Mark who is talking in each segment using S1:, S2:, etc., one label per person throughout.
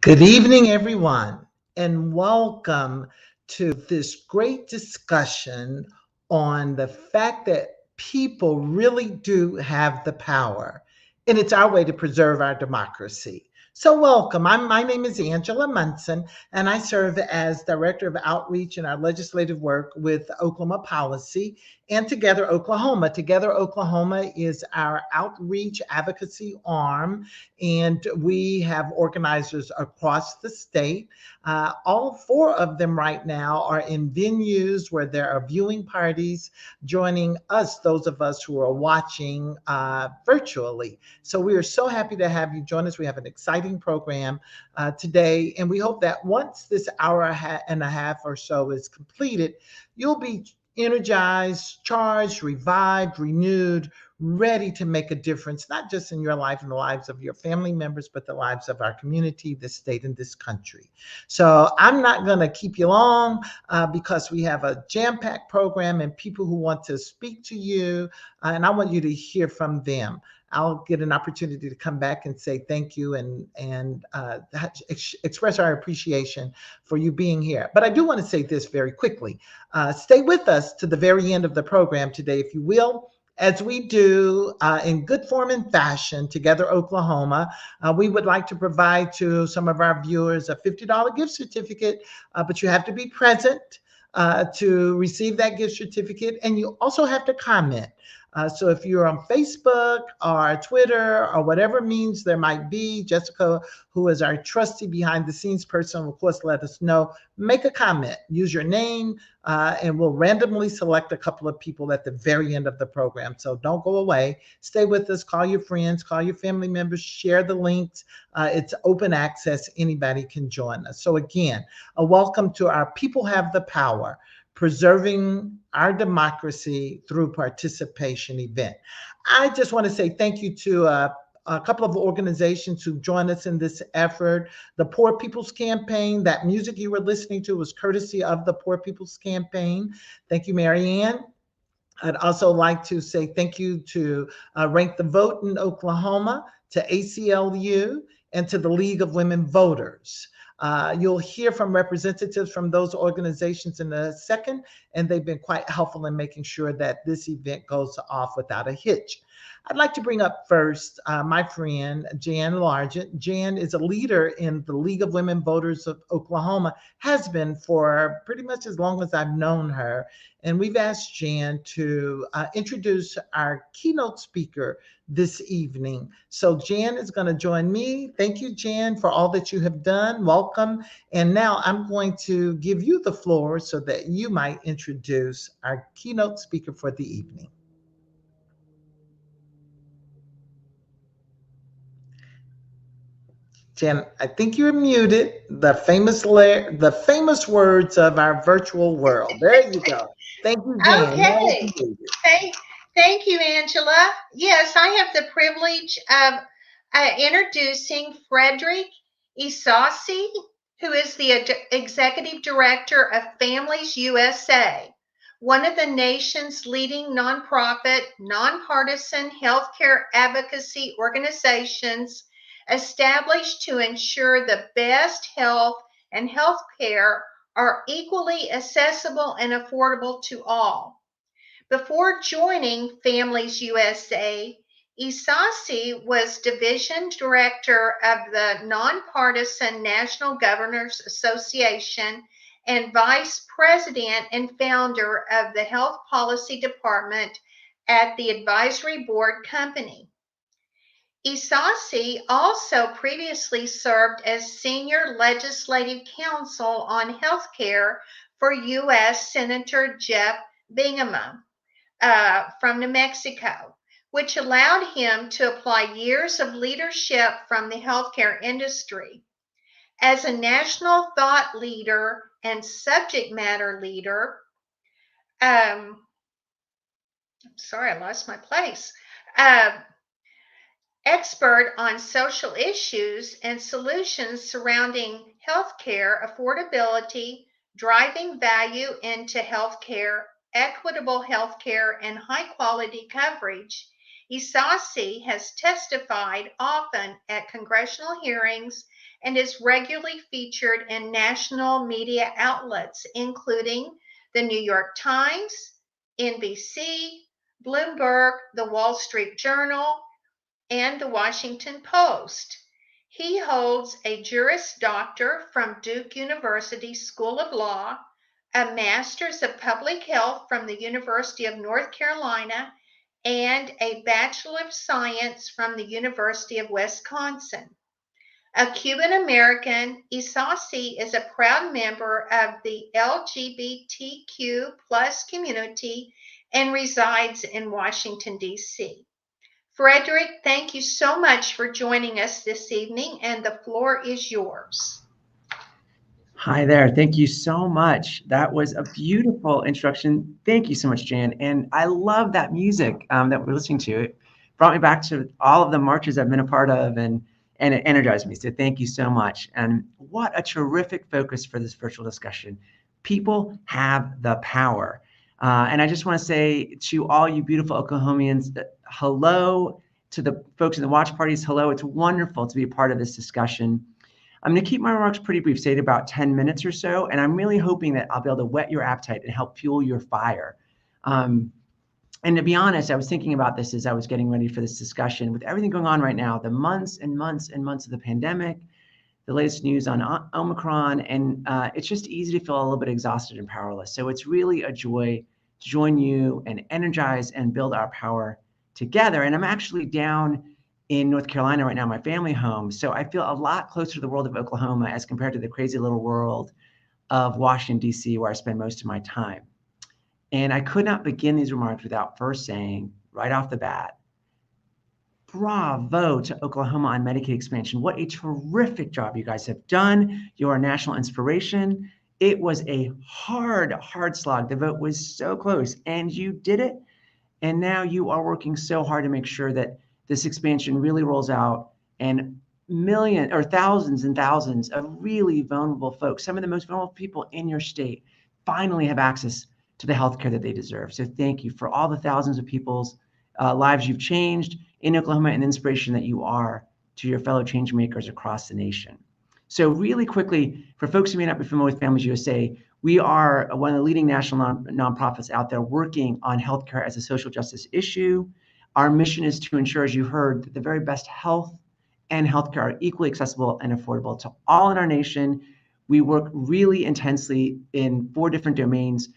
S1: Good evening, everyone, and welcome to this great discussion on the fact that people really do have the power, and it's our way to preserve our democracy. So, welcome. My name is Angela Munson, and I serve as Director of Outreach in our legislative work with Oklahoma Policy and Together Oklahoma. Together Oklahoma is our outreach advocacy arm, and we have organizers across the state. All four of them right now are in venues where there are viewing parties joining us, those of us who are watching virtually. So we are so happy to have you join us. We have an exciting program today, and we hope that once this hour and a half or so is completed, you'll be energized, charged, revived, renewed, ready to make a difference, not just in your life and the lives of your family members, but the lives of our community, this state, and this country. So I'm not going to keep you long because we have a jam-packed program and people who want to speak to you, and I want you to hear from them. I'll get an opportunity to come back and say thank you and express our appreciation for you being here. But I do want to say this very quickly. Stay with us to the very end of the program today, if you will. As we do in good form and fashion, Together Oklahoma, we would like to provide to some of our viewers a $50 gift certificate, but you have to be present to receive that gift certificate, and you also have to comment. So if you're on Facebook or Twitter or whatever means there might be, Jessica, who is our trusty behind the scenes person, will of course let us know. Make a comment, use your name, and we'll randomly select a couple of people at the very end of the program. So don't go away. Stay with us. Call your friends, call your family members, share the links. It's open access. Anybody can join us. So again, a welcome to our People Have the Power, preserving our democracy through participation event. I just want to say thank you to a couple of organizations who joined us in this effort. The Poor People's Campaign, that music you were listening to was courtesy of the Poor People's Campaign. Thank you, Marianne. I'd also like to say thank you to Rank the Vote in Oklahoma, to ACLU, and to the League of Women Voters. You'll hear from representatives from those organizations in a second, and they've been quite helpful in making sure that this event goes off without a hitch. I'd like to bring up first my friend, Jan Largent. Jan is a leader in the League of Women Voters of Oklahoma, has been for pretty much as long as I've known her. And we've asked Jan to introduce our keynote speaker this evening. So Jan is going to join me. Thank you, Jan, for all that you have done. Welcome. And now I'm going to give you the floor so that you might introduce our keynote speaker for the evening. Jan, I think you're muted. The famous words of our virtual world. There you go. Thank you, Jan. Now
S2: Okay.
S1: you're muted.
S2: Thank you, Angela. Yes, I have the privilege of introducing Frederick Isasi, who is the Executive Director of Families USA, one of the nation's leading nonprofit, nonpartisan healthcare advocacy organizations established to ensure the best health and healthcare are equally accessible and affordable to all. Before joining Families USA, Isasi was Division Director of the Nonpartisan National Governors Association and Vice President and founder of the Health Policy Department at the Advisory Board Company. Isasi also previously served as Senior Legislative Counsel on Healthcare for U.S. Senator Jeff Bingaman from New Mexico, which allowed him to apply years of leadership from the healthcare industry. As a national thought leader and subject matter leader, sorry, I lost my place. Expert on social issues and solutions surrounding healthcare affordability, driving value into healthcare, equitable healthcare, and high quality coverage, Isasi has testified often at congressional hearings and is regularly featured in national media outlets, including the New York Times, NBC, Bloomberg, the Wall Street Journal, and the Washington Post. He holds a Juris Doctor from Duke University School of Law, a Master's of Public Health from the University of North Carolina, and a Bachelor of Science from the University of Wisconsin. A Cuban American, Isasi is a proud member of the LGBTQ plus community and resides in Washington, D.C. Frederick, thank you so much for joining us this evening, and the floor is yours.
S3: Hi there. Thank you so much. That was a beautiful introduction. Thank you so much, Jan. And I love that music that we're listening to. It brought me back to all of the marches I've been a part of, and it energized me. So thank you so much. And what a terrific focus for this virtual discussion. People have the power. And I just want to say to all you beautiful Oklahomians, hello. To the folks in the watch parties, hello. It's wonderful to be a part of this discussion. I'm going to keep my remarks pretty brief, say about 10 minutes or so, and I'm really hoping that I'll be able to whet your appetite and help fuel your fire. And to be honest, I was thinking about this as I was getting ready for this discussion. With everything going on right now, the months and months and months of the pandemic, the latest news on Omicron, and it's just easy to feel a little bit exhausted and powerless. So it's really a joy to join you and energize and build our power together. And I'm actually down in North Carolina right now, my family home. So I feel a lot closer to the world of Oklahoma as compared to the crazy little world of Washington, D.C., where I spend most of my time. And I could not begin these remarks without first saying, right off the bat, bravo to Oklahoma on Medicaid expansion. What a terrific job you guys have done. You're a national inspiration. It was a hard slog. The vote was so close, and you did it. And now you are working so hard to make sure that this expansion really rolls out, and millions or thousands and thousands of really vulnerable folks, some of the most vulnerable people in your state, finally have access to the healthcare that they deserve. So thank you for all the thousands of people's lives you've changed in Oklahoma, and the inspiration that you are to your fellow change makers across the nation. So really quickly, for folks who may not be familiar with Families USA, we are one of the leading national nonprofits out there working on healthcare as a social justice issue. Our mission is to ensure, as you heard, that the very best health and healthcare are equally accessible and affordable to all in our nation. We work really intensely in 4 different domains.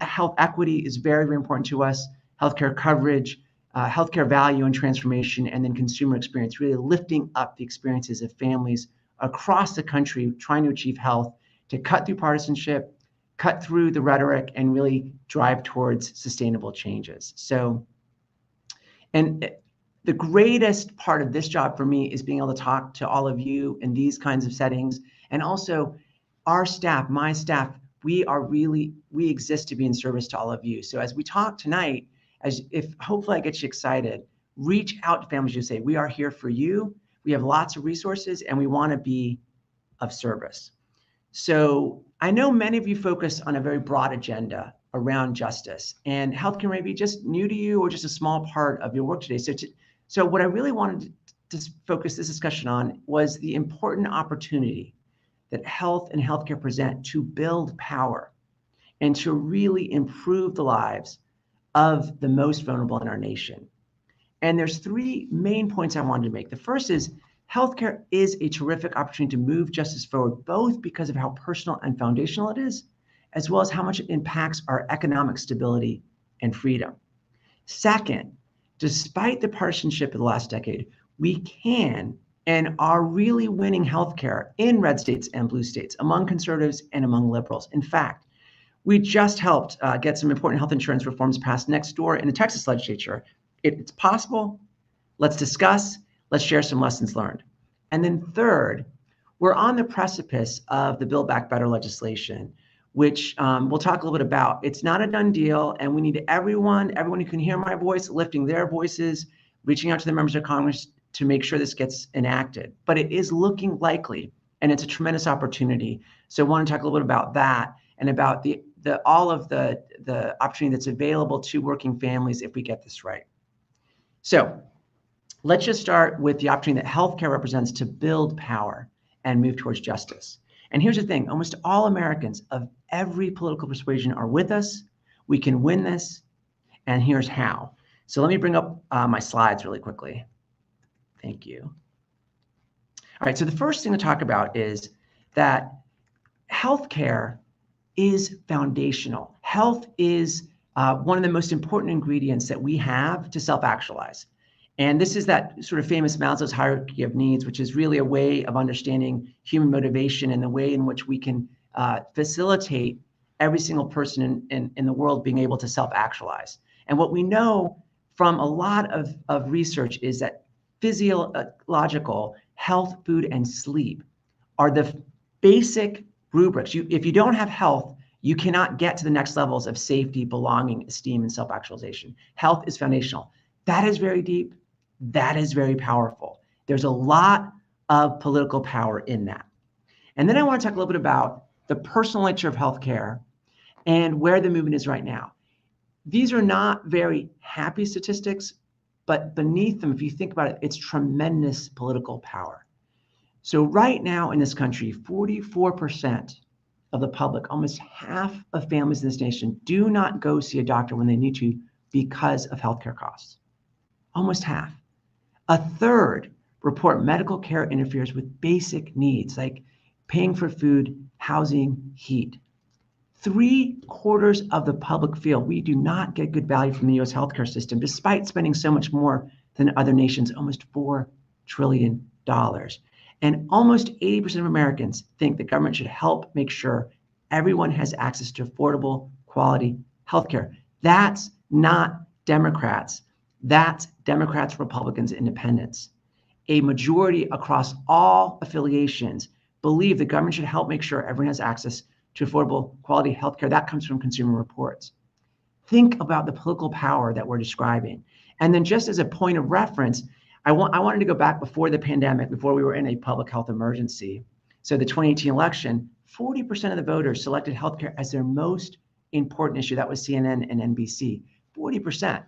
S3: Health equity is very, very important to us. Healthcare coverage, healthcare value and transformation, and then consumer experience, really lifting up the experiences of families across the country trying to achieve health, to cut through partisanship, cut through the rhetoric, and really drive towards sustainable changes. So, and the greatest part of this job for me is being able to talk to all of you in these kinds of settings. And also our staff, my staff, we exist to be in service to all of you. So as we talk tonight, hopefully I get you excited, reach out to Families USA. We are here for you. We have lots of resources, and we want to be of service. So I know many of you focus on a very broad agenda around justice, and healthcare may be just new to you or just a small part of your work today. So what I really wanted to focus this discussion on was the important opportunity that health and healthcare present to build power and to really improve the lives of the most vulnerable in our nation. And there's 3 main points I wanted to make. The first is healthcare is a terrific opportunity to move justice forward, both because of how personal and foundational it is, as well as how much it impacts our economic stability and freedom. Second, despite the partisanship of the last decade, we can and are really winning healthcare in red states and blue states, among conservatives and among liberals. In fact, we just helped get some important health insurance reforms passed next door in the Texas legislature. It's possible. Let's discuss. Let's share some lessons learned. And then third, we're on the precipice of the Build Back Better legislation, which we'll talk a little bit about. It's not a done deal, and we need everyone who can hear my voice, lifting their voices, reaching out to the members of Congress to make sure this gets enacted. But it is looking likely, and it's a tremendous opportunity. So I want to talk a little bit about that and about all of the opportunity that's available to working families if we get this right. So let's just start with the opportunity that healthcare represents to build power and move towards justice. And here's the thing, almost all Americans of every political persuasion are with us. We can win this, and here's how. So let me bring up my slides really quickly. Thank you. All right, so the first thing to talk about is that healthcare is foundational. Health is one of the most important ingredients that we have to self-actualize. And this is that sort of famous Maslow's hierarchy of needs, which is really a way of understanding human motivation and the way in which we can facilitate every single person in the world being able to self-actualize. And what we know from a lot of research is that physiological health, food, and sleep are the basic rubrics. If you don't have health, you cannot get to the next levels of safety, belonging, esteem, and self-actualization. Health is foundational. That is very deep. That is very powerful. There's a lot of political power in that. And then I want to talk a little bit about the personal nature of healthcare and where the movement is right now. These are not very happy statistics, but beneath them, if you think about it, it's tremendous political power. So right now in this country, 44% of the public, almost half of families in this nation, do not go see a doctor when they need to because of healthcare costs. Almost half. A third report medical care interferes with basic needs like paying for food, housing, heat. 3/4 of the public feel we do not get good value from the US healthcare system, despite spending so much more than other nations, almost $4 trillion. And almost 80% of Americans think the government should help make sure everyone has access to affordable, quality healthcare. That's not Democrats. That's Democrats, Republicans, Independents. A majority across all affiliations believe the government should help make sure everyone has access to affordable, quality healthcare. That comes from Consumer Reports. Think about the political power that we're describing. And then just as a point of reference, I wanted to go back before the pandemic, before we were in a public health emergency. So the 2018 election, 40% of the voters selected healthcare as their most important issue. That was CNN and NBC, 40%.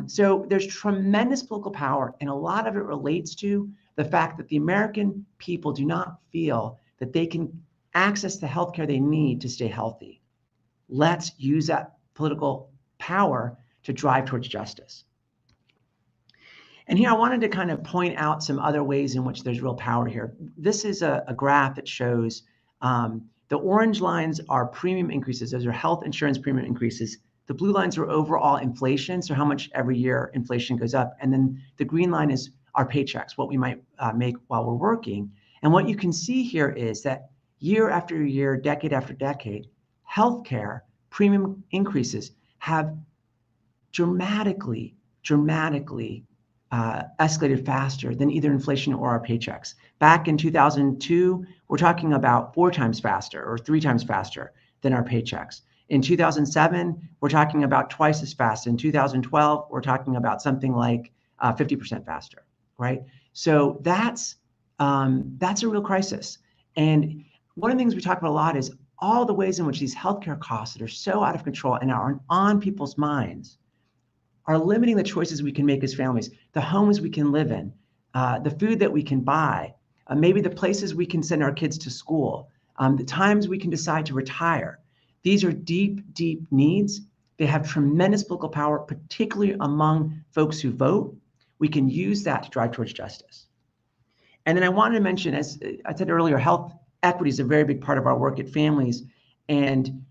S3: So there's tremendous political power, and a lot of it relates to the fact that the American people do not feel that they can access the healthcare they need to stay healthy. Let's use that political power to drive towards justice. And here I wanted to kind of point out some other ways in which there's real power here. This is a graph that shows the orange lines are premium increases. Those are health insurance premium increases. The blue lines are overall inflation, so how much every year inflation goes up. And then the green line is our paychecks, what we might make while we're working. And what you can see here is that year after year, decade after decade, healthcare premium increases have dramatically escalated faster than either inflation or our paychecks. Back in 2002, we're talking about 4 times faster or 3 times faster than our paychecks. In 2007, we're talking about twice as fast. In 2012, we're talking about something like 50% faster, right? So that's a real crisis. And one of the things we talk about a lot is all the ways in which these healthcare costs that are so out of control and are on people's minds are limiting the choices we can make as families, the homes we can live in, the food that we can buy, maybe the places we can send our kids to school, the times we can decide to retire. These are deep, deep needs. They have tremendous political power, particularly among folks who vote. We can use that to drive towards justice. And then I wanted to mention, as I said earlier, health equity is a very big part of our work at Families. And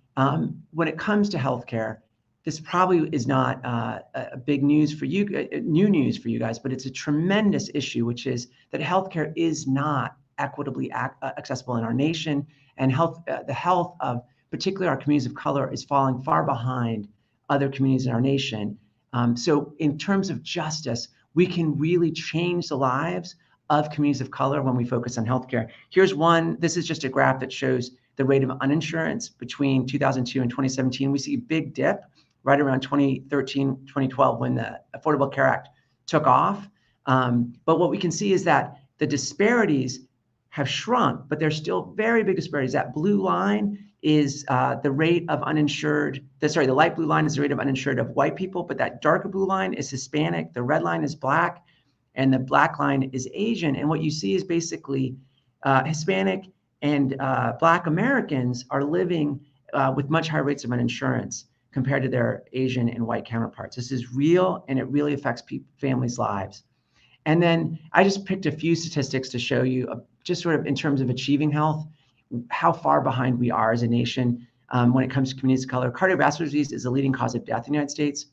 S3: when it comes to healthcare, this probably is not a big news for you, new news for you guys, but it's a tremendous issue, which is that healthcare is not equitably accessible in our nation, and the health of particularly our communities of color is falling far behind other communities in our nation. So in terms of justice, we can really change the lives of communities of color when we focus on healthcare. Here's one. This is just a graph that shows the rate of uninsurance between 2002 and 2017. We see a big dip right around 2013, 2012 when the Affordable Care Act took off. But what we can see is that the disparities have shrunk, but there's still very big disparities. That blue line is the rate of uninsured, the light blue line is the rate of uninsured of white people, but that darker blue line is Hispanic, the red line is Black, and the black line is Asian. And what you see is basically Hispanic and Black Americans are living with much higher rates of uninsurance compared to their Asian and white counterparts. This is real, and it really affects families' lives. And then I just picked a few statistics to show you, just sort of in terms of achieving health, how far behind we are as a nation when it comes to communities of color. Cardiovascular disease is the leading cause of death in the United States.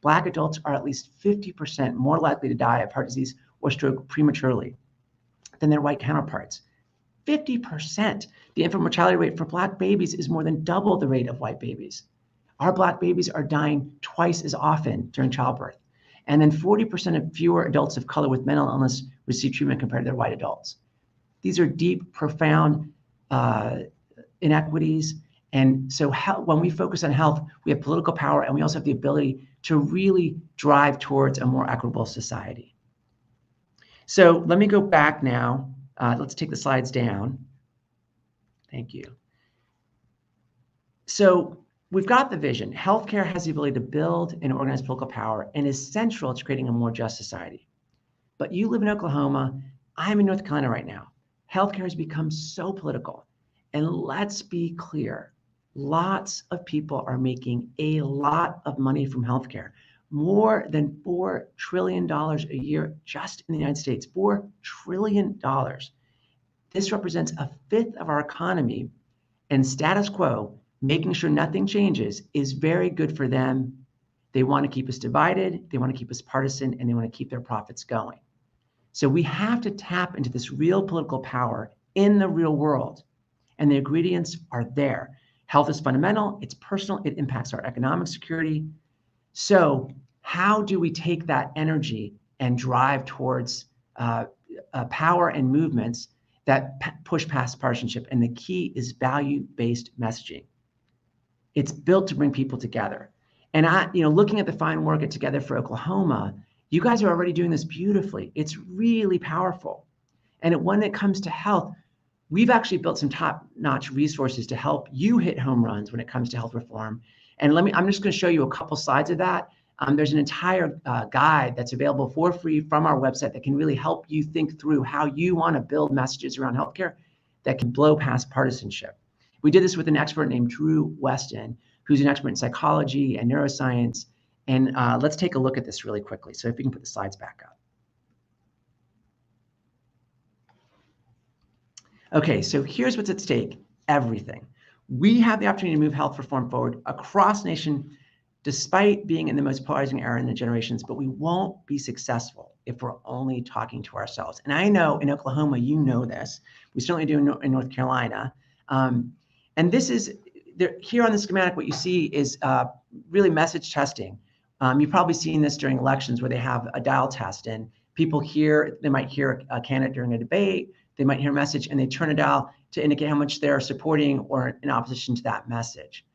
S3: Black adults are at least 50% more likely to die of heart disease or stroke prematurely than their white counterparts. 50%. The infant mortality rate for Black babies is more than double the rate of white babies. Our Black babies are dying twice as often during childbirth. And then 40% of fewer adults of color with mental illness receive treatment compared to their white adults. These are deep, profound inequities. And so when we focus on health, we have political power, and we also have the ability to really drive towards a more equitable society. So let me go back now. Let's take the slides down. Thank you. So we've got the vision. Healthcare has the ability to build and organize political power and is central to creating a more just society. But you live in Oklahoma. I'm in North Carolina right now. Healthcare has become so political. And let's be clear, lots of people are making a lot of money from healthcare. More than $4 trillion a year just in the United States, $4 trillion. This represents a fifth of our economy, and status quo, making sure nothing changes, is very good for them. They want to keep us divided, they want to keep us partisan, and they want to keep their profits going. So we have to tap into this real political power in the real world, and the ingredients are there. Health is fundamental, it's personal, it impacts our economic security. So how do we take that energy and drive towards power and movements that push past partisanship? And the key is value-based messaging. It's built to bring people together. And looking at the fine work at Together for Oklahoma, you guys are already doing this beautifully. It's really powerful. And when it comes to health, we've actually built some top-notch resources to help you hit home runs when it comes to health reform. And I'm just going to show you a couple slides of that. There's an entire guide that's available for free from our website that can really help you think through how you want to build messages around healthcare that can blow past partisanship. We did this with an expert named Drew Weston, who's an expert in psychology and neuroscience. And let's take a look at this really quickly. So if you can put the slides back up. Okay, so here's what's at stake: everything. We have the opportunity to move health reform forward across the nation, despite being in the most polarizing era in the generations, but we won't be successful if we're only talking to ourselves. And I know in Oklahoma, you know this. We certainly do in North Carolina. And this is, here on the schematic, what you see is really message testing. You've probably seen this during elections where they have a dial test, and people they might hear a candidate during a debate, they might hear a message, and they turn a dial to indicate how much they're supporting or in opposition to that message.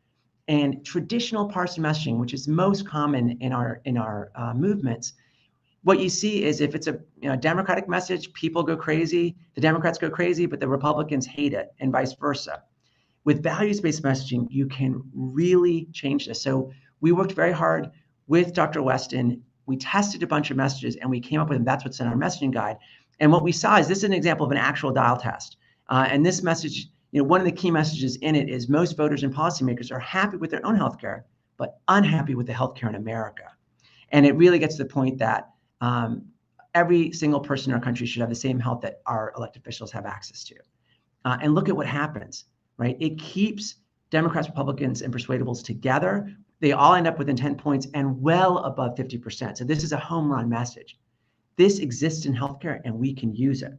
S3: And traditional partisan messaging, which is most common in our movements, what you see is if it's a Democratic message, people go crazy, the Democrats go crazy, but the Republicans hate it, and vice versa. With values-based messaging, you can really change this. So we worked very hard with Dr. Weston. We tested a bunch of messages, and we came up with them. That's what's in our messaging guide. And what we saw is this is an example of an actual dial test. And this message, one of the key messages in it is most voters and policymakers are happy with their own healthcare, but unhappy with the healthcare in America. And it really gets to the point that every single person in our country should have the same health that our elected officials have access to. And look at what happens, right? It keeps Democrats, Republicans, and persuadables together. They all end up within 10 points and well above 50%. So this is a home run message. This exists in healthcare, and we can use it.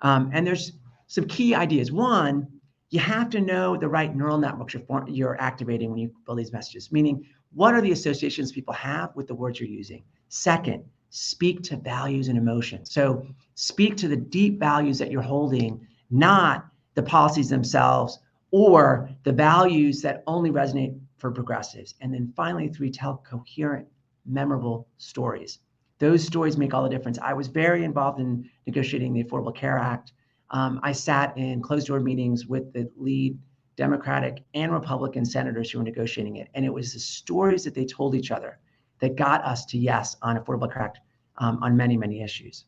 S3: And there's some key ideas. One, you have to know the right neural networks you're activating when you build these messages, meaning what are the associations people have with the words you're using? Second, speak to values and emotions. So speak to the deep values that you're holding, not the policies themselves or the values that only resonate for progressives. And then finally, 3, tell coherent, memorable stories. Those stories make all the difference. I was very involved in negotiating the Affordable Care Act. I sat in closed-door meetings with the lead Democratic and Republican senators who were negotiating it. And it was the stories that they told each other that got us to yes on Affordable Care Act on many, many issues.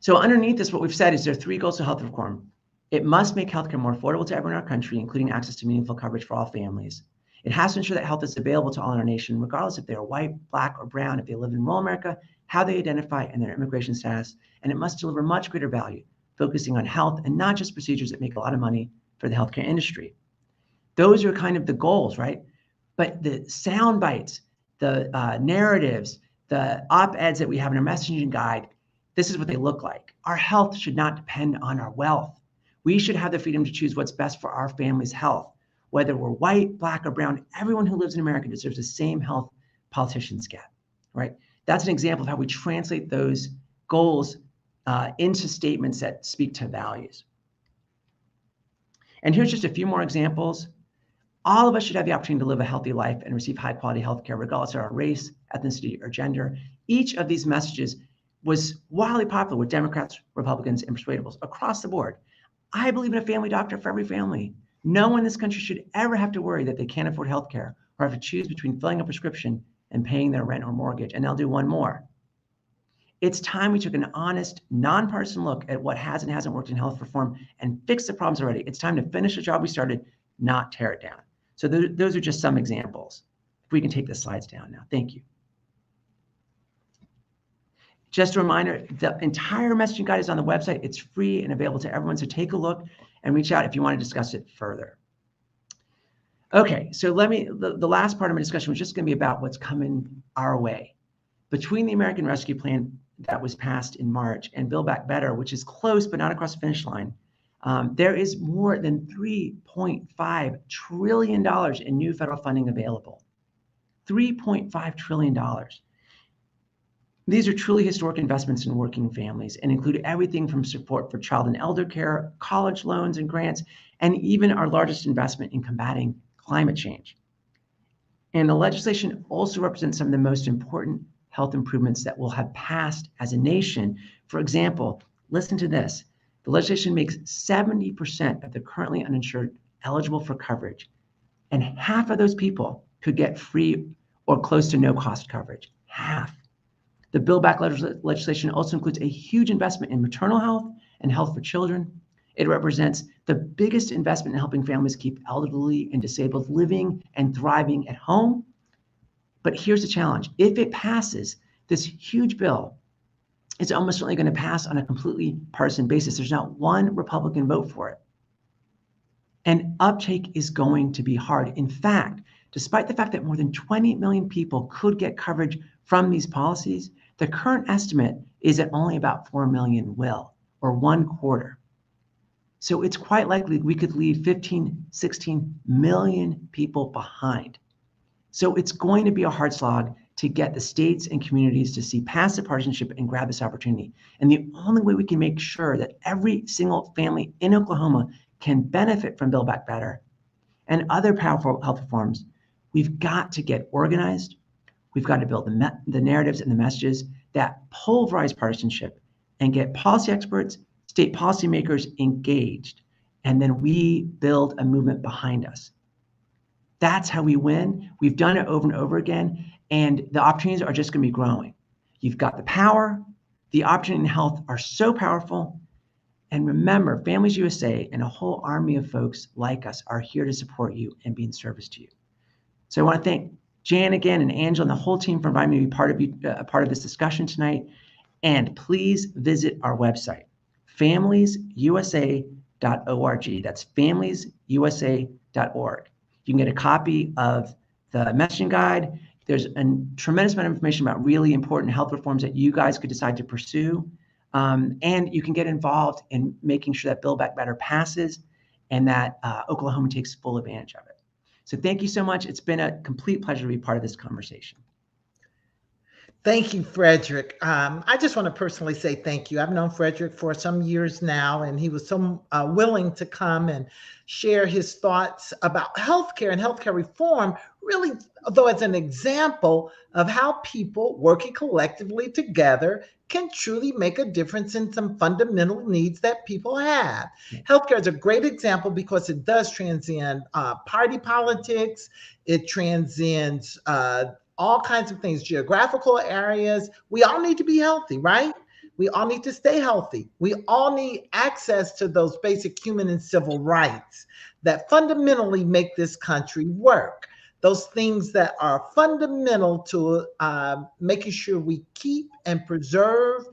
S3: So underneath this, what we've said is there are 3 goals to health reform. It must make healthcare more affordable to everyone in our country, including access to meaningful coverage for all families. It has to ensure that health is available to all in our nation, regardless if they are white, black, or brown, if they live in rural America, how they identify, and their immigration status. And it must deliver much greater value, focusing on health and not just procedures that make a lot of money for the healthcare industry. Those are kind of the goals, right? But the sound bites, the narratives, the op-eds that we have in our messaging guide, this is what they look like. Our health should not depend on our wealth. We should have the freedom to choose what's best for our family's health. Whether we're white, black, or brown, everyone who lives in America deserves the same health politicians get, right? That's an example of how we translate those goals into statements that speak to values. And here's just a few more examples. All of us should have the opportunity to live a healthy life and receive high quality healthcare, regardless of our race, ethnicity, or gender. Each of these messages was wildly popular with Democrats, Republicans, and persuadables across the board. I believe in a family doctor for every family. No one in this country should ever have to worry that they can't afford healthcare or have to choose between filling a prescription and paying their rent or mortgage. And I'll do one more. It's time we took an honest, nonpartisan look at what has and hasn't worked in health reform and fix the problems already. It's time to finish the job we started, not tear it down. So those are just some examples. If we can take the slides down now. Thank you. Just a reminder, the entire messaging guide is on the website. It's free and available to everyone. So take a look and reach out if you want to discuss it further. Okay, so the last part of my discussion was just going to be about what's coming our way. Between the American Rescue Plan that was passed in March and Build Back Better, which is close but not across the finish line, there is more than $3.5 trillion in new federal funding available. $3.5 trillion. These are truly historic investments in working families and include everything from support for child and elder care, college loans and grants, and even our largest investment in combating climate change. And the legislation also represents some of the most important health improvements that will have passed as a nation. For example, listen to this. The legislation makes 70% of the currently uninsured eligible for coverage, and half of those people could get free or close to no cost coverage. Half. The Build Back legislation also includes a huge investment in maternal health and health for children. It represents the biggest investment in helping families keep elderly and disabled living and thriving at home. But here's the challenge. If it passes, this huge bill is almost certainly going to pass on a completely partisan basis. There's not one Republican vote for it. And uptake is going to be hard. In fact, despite the fact that more than 20 million people could get coverage from these policies, the current estimate is that only about 4 million will, or 1/4. So it's quite likely we could leave 15, 16 million people behind. So it's going to be a hard slog to get the states and communities to see past the partisanship and grab this opportunity. And the only way we can make sure that every single family in Oklahoma can benefit from Build Back Better and other powerful health reforms, we've got to get organized. We've got to build the narratives and the messages that pulverize partisanship and get policy experts, state policymakers engaged. And then we build a movement behind us. That's how we win. We've done it over and over again, and the opportunities are just going to be growing. You've got the power. The opportunity in health are so powerful. And remember, Families USA and a whole army of folks like us are here to support you and be in service to you. So I want to thank Jan again and Angela and the whole team for inviting me to be a part of this discussion tonight. And please visit our website, familiesusa.org. That's familiesusa.org. You can get a copy of the messaging guide. There's a tremendous amount of information about really important health reforms that you guys could decide to pursue. And you can get involved in making sure that Build Back Better passes and that Oklahoma takes full advantage of it. So thank you so much. It's been a complete pleasure to be part of this conversation.
S1: Thank you, Frederick. I just want to personally say thank you. I've known Frederick for some years now, and he was so willing to come and share his thoughts about healthcare and healthcare reform, really, though, as an example of how people working collectively together can truly make a difference in some fundamental needs that people have. Healthcare is a great example because it does transcend party politics. It transcends all kinds of things, geographical areas. We all need to be healthy, right? We all need to stay healthy. We all need access to those basic human and civil rights that fundamentally make this country work. Those things that are fundamental to making sure we keep and preserve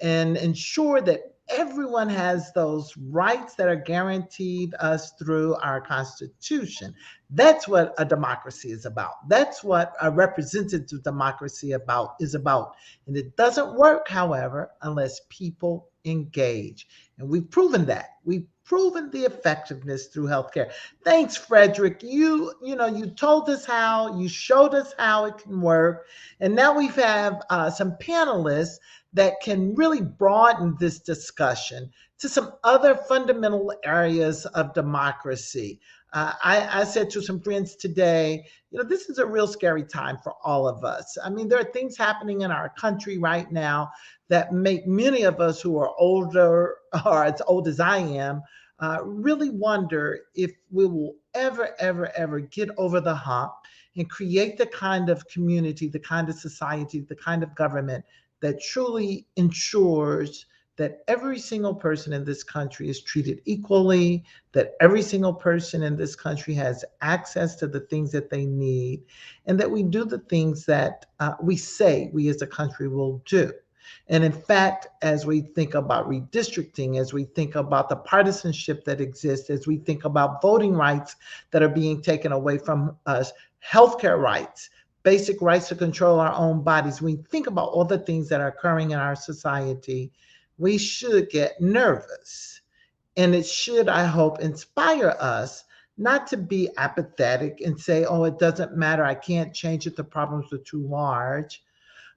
S1: and ensure that everyone has those rights that are guaranteed us through our Constitution. That's what a democracy is about. That's what a representative democracy is about. And it doesn't work, however, unless people engage. And we've proven that. We've proven the effectiveness through healthcare. Thanks, Frederick. You told us how, you showed us how it can work. And now we have some panelists that can really broaden this discussion to some other fundamental areas of democracy. I said to some friends today, this is a real scary time for all of us. I mean, there are things happening in our country right now that make many of us who are older or as old as I am really wonder if we will ever get over the hump and create the kind of community, the kind of society, the kind of government that truly ensures that every single person in this country is treated equally, that every single person in this country has access to the things that they need, and that we do the things that we say we as a country will do. And in fact, as we think about redistricting, as we think about the partisanship that exists, as we think about voting rights that are being taken away from us, healthcare rights, basic rights to control our own bodies, we think about all the things that are occurring in our society, we should get nervous. And it should, I hope, inspire us not to be apathetic and say, oh, it doesn't matter, I can't change it, the problems are too large,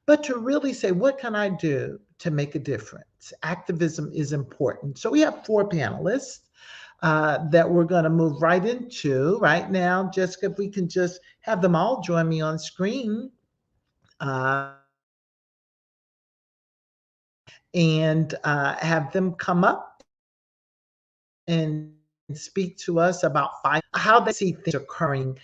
S1: but to really say, what can I do to make a difference? Activism is important. So we have 4 panelists that we're going to move right into right now. Jessica, if we can just have them all join me on screen. And have them come up and speak to us about how they see things occurring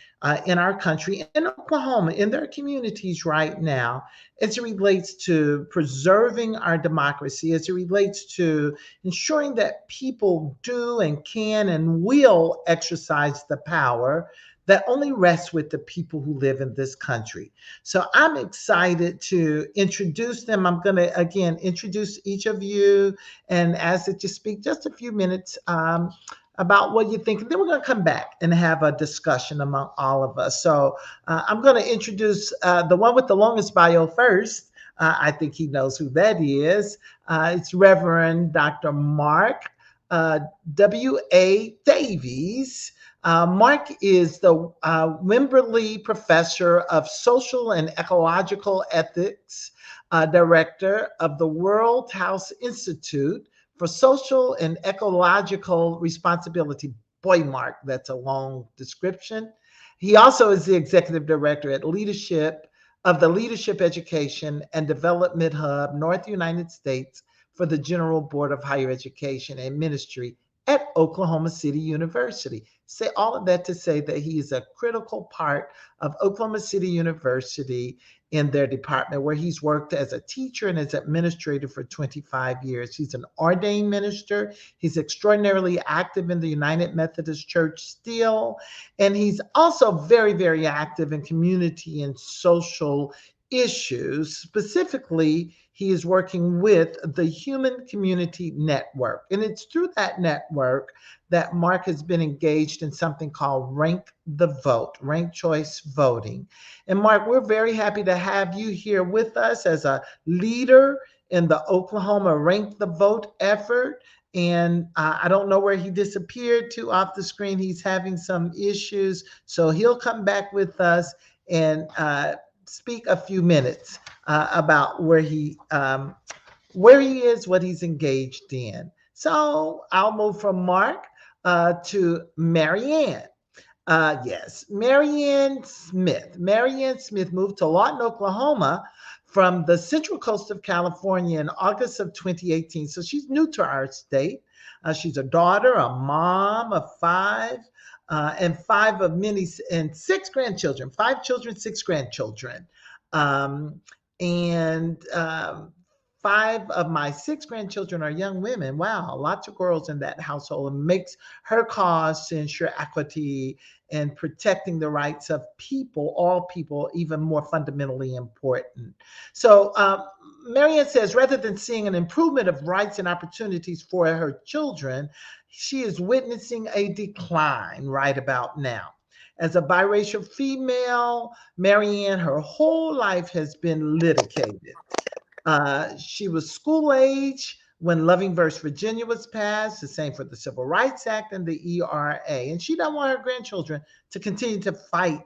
S1: in our country, in Oklahoma, in their communities right now, as it relates to preserving our democracy, as it relates to ensuring that people do and can and will exercise the power that only rests with the people who live in this country. So I'm excited to introduce them. I'm going to, again, introduce each of you and ask that you speak just a few minutes about what you think. And then we're going to come back and have a discussion among all of us. So I'm going to introduce the one with the longest bio first. I think he knows who that is. It's Reverend Dr. Mark W.A. Davies. Mark is the Wimberly Professor of Social and Ecological Ethics, Director of the World House Institute for Social and Ecological Responsibility. Boy, Mark, that's a long description. He also is the Executive Director at Leadership of the Leadership Education and Development Hub, North United States, for the General Board of Higher Education and Ministry at Oklahoma City University. Say all of that to say that he is a critical part of Oklahoma City University in their department, where he's worked as a teacher and as administrator for 25 years. He's an ordained minister. He's extraordinarily active in the United Methodist Church still. And he's also very, very active in community and social issues. Specifically, he is working with the Human Community Network. And it's through that network that Mark has been engaged in something called Rank the Vote, ranked choice voting. And Mark, we're very happy to have you here with us as a leader in the Oklahoma Rank the Vote effort. And I don't know where he disappeared to off the screen. He's having some issues. So he'll come back with us and speak a few minutes about where he is, what he's engaged in. So I'll move from Mark to Marianne. Yes, Marianne Smith. Marianne Smith moved to Lawton, Oklahoma from the Central Coast of California in August of 2018. So she's new to our state. She's a daughter, a mom of 5, and 5 of many, and 6 grandchildren, 5 children, 6 grandchildren. 5 of my 6 grandchildren are young women. Wow, lots of girls in that household, and makes her cause to ensure equity and protecting the rights of people, all people, even more fundamentally important. So, Marianne says, rather than seeing an improvement of rights and opportunities for her children, she is witnessing a decline right about now. As a biracial female, Marianne, her whole life has been litigated. She was school age when Loving versus Virginia was passed, the same for the Civil Rights Act and the ERA. And she doesn't want her grandchildren to continue to fight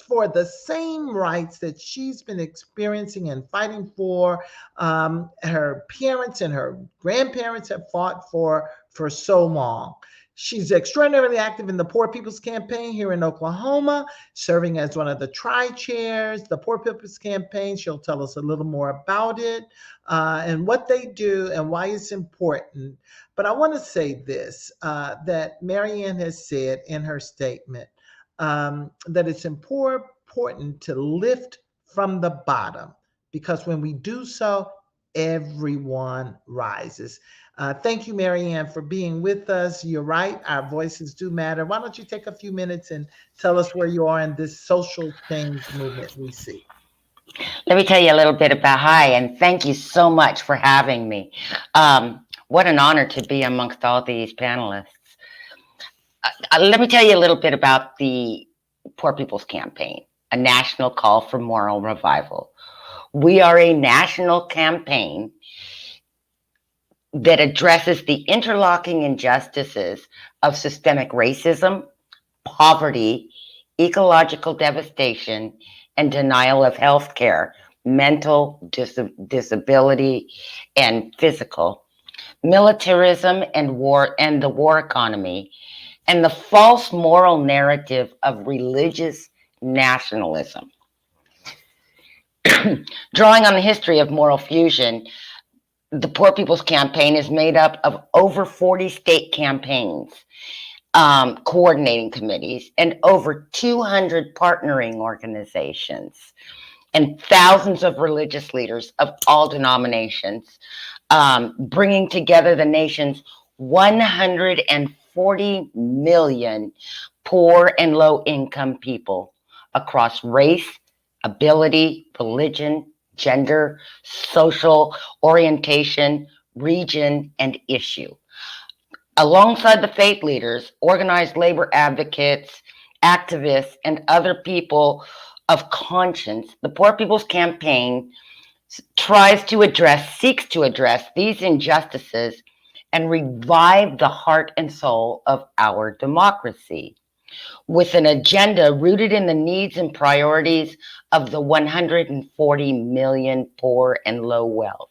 S1: for the same rights that she's been experiencing and fighting for. Her parents and her grandparents have fought for so long. She's extraordinarily active in the Poor People's Campaign here in Oklahoma, serving as one of the tri-chairs, the Poor People's Campaign. She'll tell us a little more about it and what they do and why it's important. But I want to say this, that Marianne has said in her statement, that it's important to lift from the bottom, because when we do so, everyone rises. Thank you, Marianne, for being with us. You're right, our voices do matter. Why don't you take a few minutes and tell us where you are in this social change movement we see?
S4: Let me tell you a little bit about hi, and thank you so much for having me. What an honor to be amongst all these panelists. Let me tell you a little bit about the Poor People's Campaign, a national call for moral revival. We are a national campaign that addresses the interlocking injustices of systemic racism, poverty, ecological devastation, and denial of health care, mental disability, and physical, militarism and war, and the war economy, and the false moral narrative of religious nationalism. Drawing on the history of moral fusion, the Poor People's Campaign is made up of over 40 state campaigns, coordinating committees, and over 200 partnering organizations, and thousands of religious leaders of all denominations, bringing together the nation's 140 million poor and low-income people across race, ability, religion, gender, social orientation, region, and issue. Alongside the faith leaders, organized labor advocates, activists, and other people of conscience, the Poor People's Campaign seeks to address these injustices and revive the heart and soul of our democracy, with an agenda rooted in the needs and priorities of the 140 million poor and low wealth,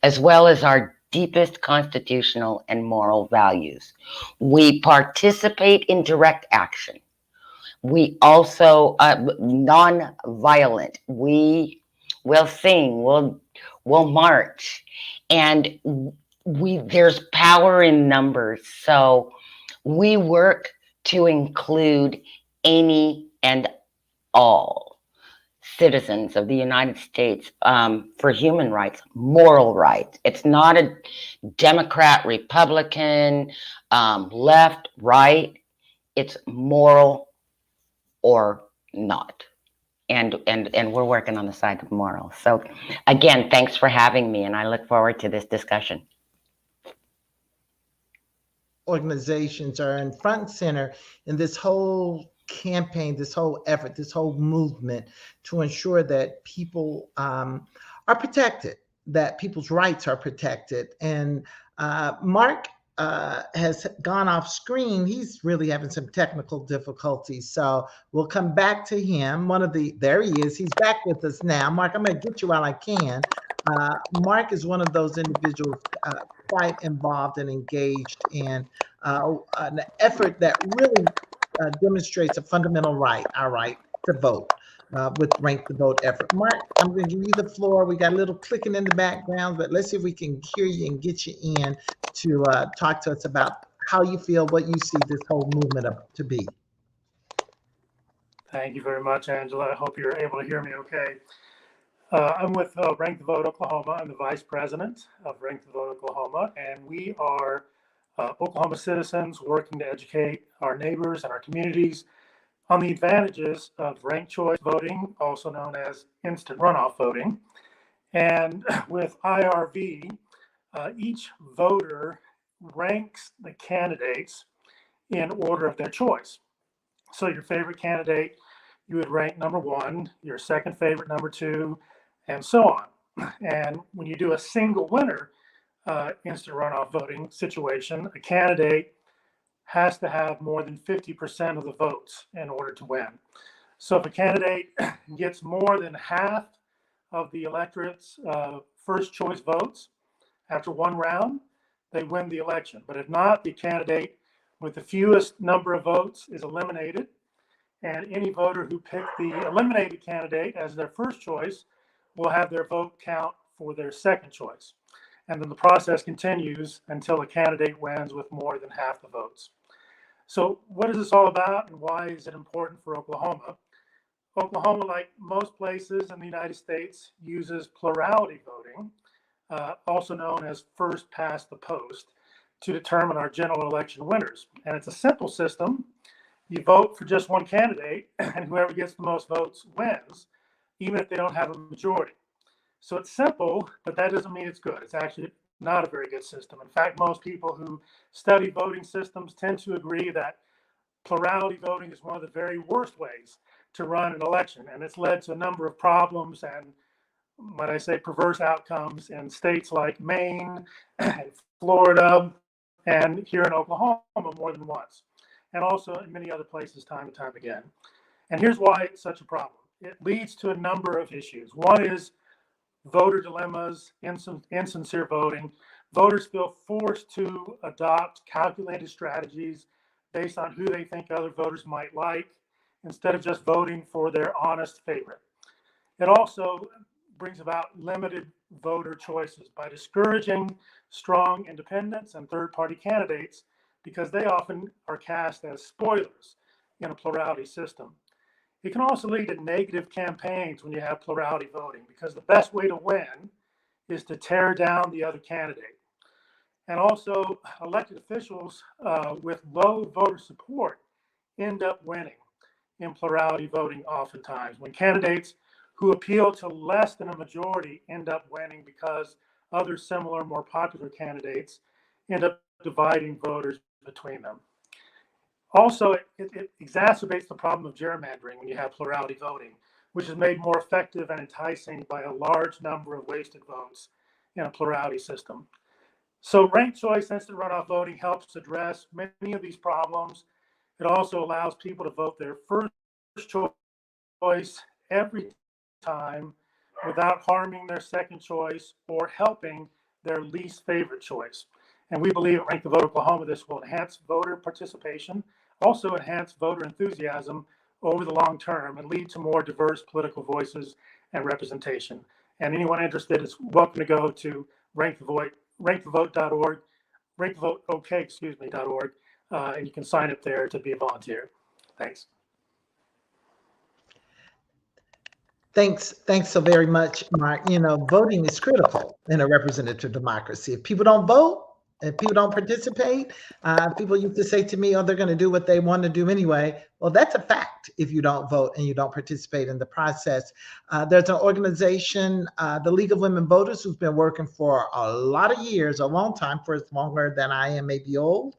S4: as well as our deepest constitutional and moral values. We participate in direct action. We also non-violent. We will sing. We'll march, and there's power in numbers. So we work to include any and all citizens of the United States for human rights, moral rights. It's not a Democrat, Republican, left, right. It's moral or not. And we're working on the side of moral. So again, thanks for having me, and I look forward to this discussion.
S1: Organizations are in front and center in this whole campaign, this whole effort, this whole movement to ensure that people are protected, that people's rights are protected. And Mark has gone off screen. He's really having some technical difficulties. So we'll come back to him. There he is. He's back with us now. Mark, I'm going to get you while I can. Mark is one of those individuals quite involved and engaged in an effort that really demonstrates a fundamental right, our right to vote, with Rank the Vote effort. Mark, I'm going to give you the floor. We got a little clicking in the background, but let's see if we can hear you and get you in to talk to us about how you feel, what you see this whole movement to be.
S5: Thank you very much, Angela. I hope you're able to hear me okay. I'm with Rank the Vote Oklahoma. I'm the vice president of Rank the Vote Oklahoma, and we are Oklahoma citizens working to educate our neighbors and our communities on the advantages of ranked choice voting, also known as instant runoff voting. And with IRV, each voter ranks the candidates in order of their choice. So your favorite candidate, you would rank number one, your second favorite, number two, and so on. And when you do a single winner instant runoff voting situation, a candidate has to have more than 50% of the votes in order to win. So if a candidate gets more than half of the electorate's first choice votes after one round, they win the election. But if not, the candidate with the fewest number of votes is eliminated, and any voter who picked the eliminated candidate as their first choice will have their vote count for their second choice. And then the process continues until a candidate wins with more than half the votes. So what is this all about, and why is it important for Oklahoma? Oklahoma, like most places in the United States, uses plurality voting, also known as first past the post, to determine our general election winners. And it's a simple system. You vote for just one candidate, and whoever gets the most votes wins, even if they don't have a majority. So it's simple, but that doesn't mean it's good. It's actually not a very good system. In fact, most people who study voting systems tend to agree that plurality voting is one of the very worst ways to run an election. And it's led to a number of problems and, when I say perverse outcomes, in states like Maine and Florida and here in Oklahoma more than once, and also in many other places time and time again. And here's why it's such a problem. It leads to a number of issues. One is voter dilemmas, insincere voting. Voters feel forced to adopt calculated strategies based on who they think other voters might like, instead of just voting for their honest favorite. It also brings about limited voter choices by discouraging strong independents and third-party candidates, because they often are cast as spoilers in a plurality system. It can also lead to negative campaigns when you have plurality voting, because the best way to win is to tear down the other candidate. And also, elected officials with low voter support end up winning in plurality voting oftentimes, when candidates who appeal to less than a majority end up winning because other similar, more popular candidates end up dividing voters between them. Also, it exacerbates the problem of gerrymandering when you have plurality voting, which is made more effective and enticing by a large number of wasted votes in a plurality system. So ranked choice instant runoff voting helps address many of these problems. It also allows people to vote their first choice every time without harming their second choice or helping their least favorite choice. And we believe at Rank the Vote Oklahoma, this will enhance voter participation, also enhance voter enthusiasm over the long term, and lead to more diverse political voices and representation. And anyone interested is welcome to go to rankthevote.org, rankthevoteok.org, and you can sign up there to be a volunteer. Thanks.
S1: Thanks so very much, Mark. You know, voting is critical in a representative democracy. If people don't vote, if people don't participate, people used to say to me, oh, they're going to do what they want to do anyway. Well, that's a fact if you don't vote and you don't participate in the process. There's an organization, the League of Women Voters, who's been working for a lot of years, a long time, for as longer than I am maybe old,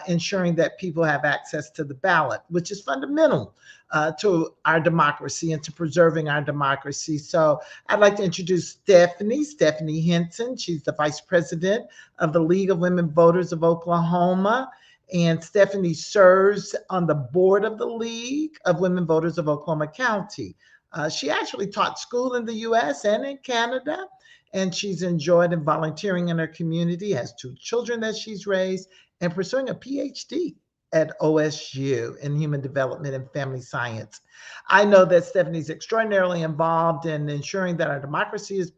S1: ensuring that people have access to the ballot, which is fundamental to our democracy and to preserving our democracy. So I'd like to introduce Stephanie Henson. She's the vice president of the League of Women Voters of Oklahoma. And Stephanie serves on the board of the League of Women Voters of Oklahoma County. She actually taught school in the US and in Canada, and she's enjoyed and volunteering in her community, has 2 children that she's raised, and pursuing a PhD at OSU in Human Development and Family Science. I know that Stephanie's extraordinarily involved in ensuring that our democracy is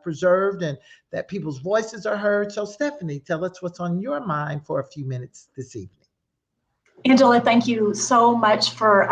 S1: preserved and that people's voices are heard. So Stephanie, tell us what's on your mind for a few minutes this evening.
S6: Angela, thank you so much for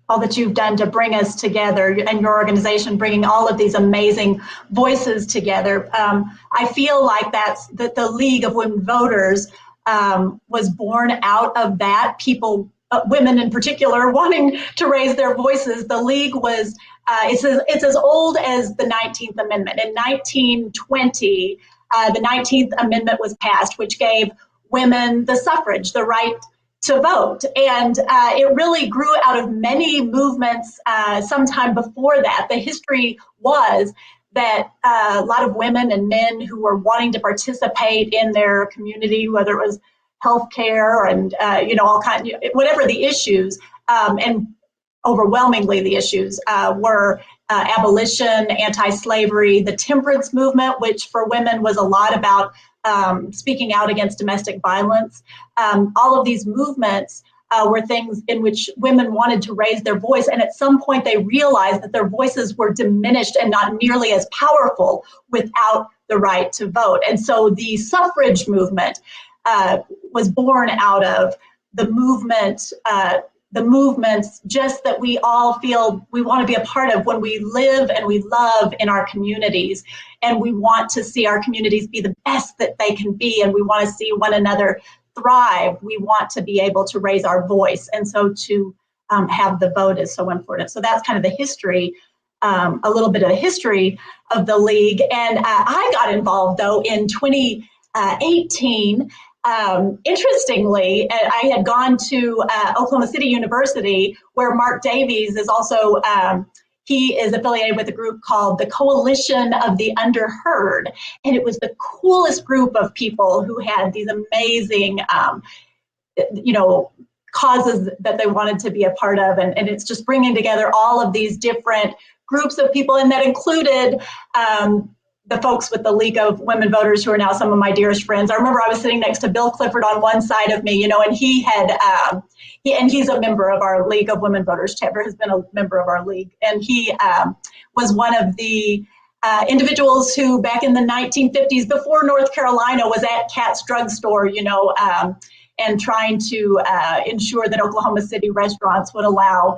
S6: all that you've done to bring us together, and your organization bringing all of these amazing voices together. I feel like that the League of Women Voters was born out of that. People, women in particular, wanting to raise their voices. The League was, it's as old as the 19th Amendment. In 1920, the 19th Amendment was passed, which gave women the suffrage, the right to vote. And it really grew out of many movements sometime before that. The history was that a lot of women and men who were wanting to participate in their community, whether it was healthcare and all kinds, whatever the issues, and overwhelmingly the issues were abolition, anti-slavery, the temperance movement, which for women was a lot about speaking out against domestic violence. All of these movements were things in which women wanted to raise their voice, and at some point they realized that their voices were diminished and not nearly as powerful without the right to vote. And so the suffrage movement was born out of the movements just that we all feel we want to be a part of when we live and we love in our communities, and we want to see our communities be the best that they can be, and we want to see one another thrive. We want to be able to raise our voice, and so to have the vote is so important. So that's kind of the history, a little bit of the history of the League. And I got involved though in 2018. Interestingly, I had gone to Oklahoma City University, where Mark Davies is also, he is affiliated with a group called the Coalition of the Underheard. And it was the coolest group of people who had these amazing, causes that they wanted to be a part of. And it's just bringing together all of these different groups of people. And that included the folks with the League of Women Voters, who are now some of my dearest friends. I remember I was sitting next to Bill Clifford on one side of me, and he had, he's a member of our League of Women Voters chapter, has been a member of our league. And he was one of the individuals who back in the 1950s, before North Carolina was at Katz Drugstore, and trying to ensure that Oklahoma City restaurants would allow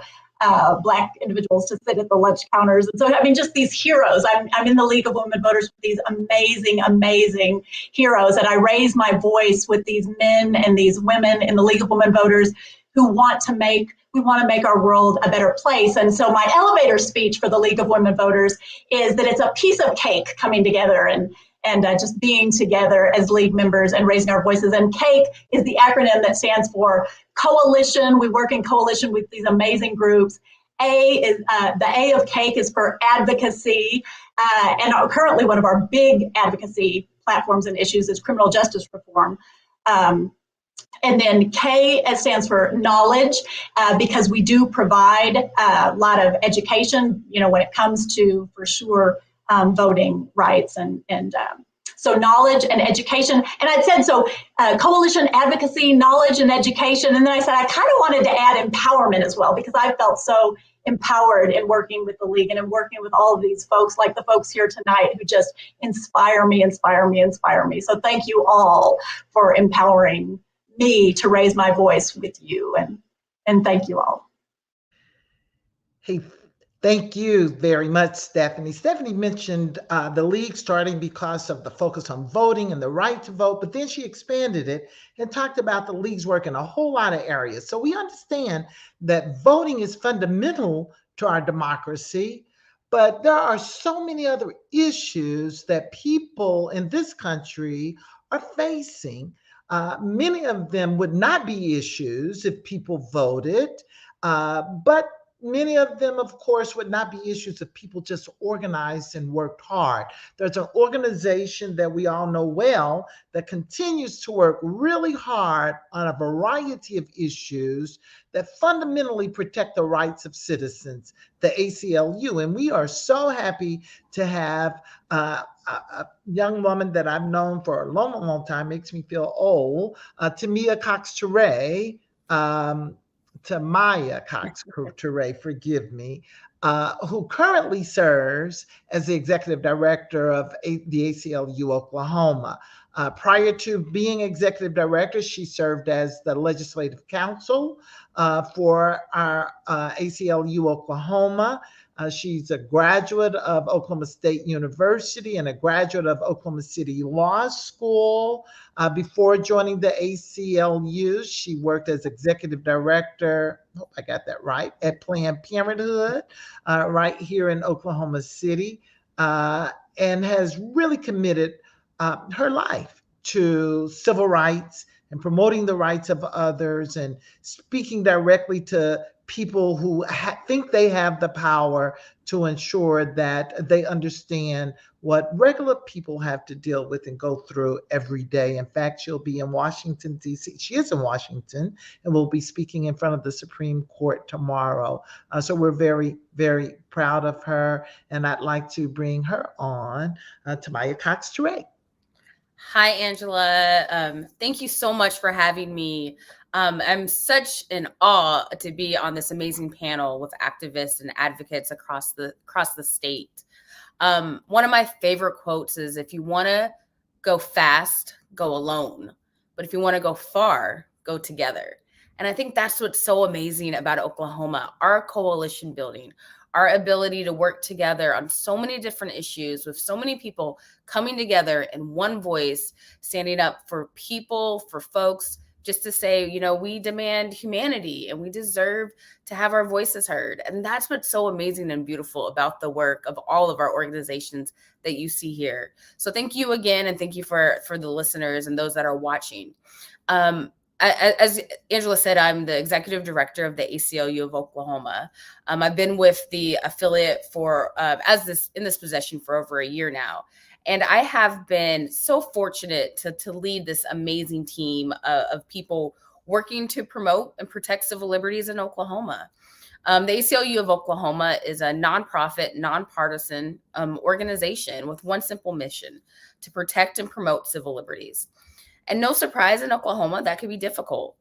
S6: Black individuals to sit at the lunch counters. And so, I mean, just these heroes. I'm in the League of Women Voters with these amazing, amazing heroes. And I raise my voice with these men and these women in the League of Women Voters who want to make our world a better place. And so my elevator speech for the League of Women Voters is that it's a piece of cake coming together and just being together as League members and raising our voices. And CAKE is the acronym that stands for coalition. We work in coalition with these amazing groups. The A of CAKE is for advocacy. And currently one of our big advocacy platforms and issues is criminal justice reform. And then K stands for knowledge, because we do provide a lot of education, when it comes to, for sure, voting rights and so knowledge and education. And I said, so coalition, advocacy, knowledge, and education. And then I said, I kind of wanted to add empowerment as well, because I felt so empowered in working with the League and in working with all of these folks, like the folks here tonight, who just inspire me. So thank you all for empowering me to raise my voice with you. And thank you all.
S1: Hey, thank you very much, Stephanie. Stephanie mentioned the League starting because of the focus on voting and the right to vote, but then she expanded it and talked about the League's work in a whole lot of areas. So we understand that voting is fundamental to our democracy, but there are so many other issues that people in this country are facing. Many of them would not be issues if people voted, but many of them, of course, would not be issues if people just organized and worked hard. There's an organization that we all know well that continues to work really hard on a variety of issues that fundamentally protect the rights of citizens, the ACLU. And we are so happy to have a young woman that I've known for a long, long time, makes me feel old, Tamya Cox-Toure, Tamya Cox-Toure, forgive me, who currently serves as the executive director of the ACLU Oklahoma. Prior to being executive director, she served as the legislative counsel for our ACLU Oklahoma. She's a graduate of Oklahoma State University and a graduate of Oklahoma City Law School. Before joining the ACLU, she worked as executive director, hope I got that right, at Planned Parenthood right here in Oklahoma City, and has really committed her life to civil rights and promoting the rights of others and speaking directly to people who think they have the power to ensure that they understand what regular people have to deal with and go through every day. In fact, she'll be in Washington, D.C. She is in Washington and will be speaking in front of the Supreme Court tomorrow. So we're very, very proud of her. And I'd like to bring her on, Tamya Cox-Toure.
S7: Hi, Angela. Thank you so much for having me. I'm such in awe to be on this amazing panel with activists and advocates across the state. One of my favorite quotes is, if you want to go fast, go alone. But if you want to go far, go together. And I think that's what's so amazing about Oklahoma, our coalition building, our ability to work together on so many different issues with so many people coming together in one voice, standing up for people, for folks, just to say, you know, we demand humanity and we deserve to have our voices heard. And that's what's so amazing and beautiful about the work of all of our organizations that you see here. So thank you again. And thank you for the listeners and those that are watching. As Angela said, I'm the executive director of the ACLU of Oklahoma. I've been with the affiliate for in this position for over a year now. And I have been so fortunate to lead this amazing team of people working to promote and protect civil liberties in Oklahoma. The ACLU of Oklahoma is a nonprofit, nonpartisan organization with one simple mission: to protect and promote civil liberties. And no surprise, in Oklahoma, that can be difficult.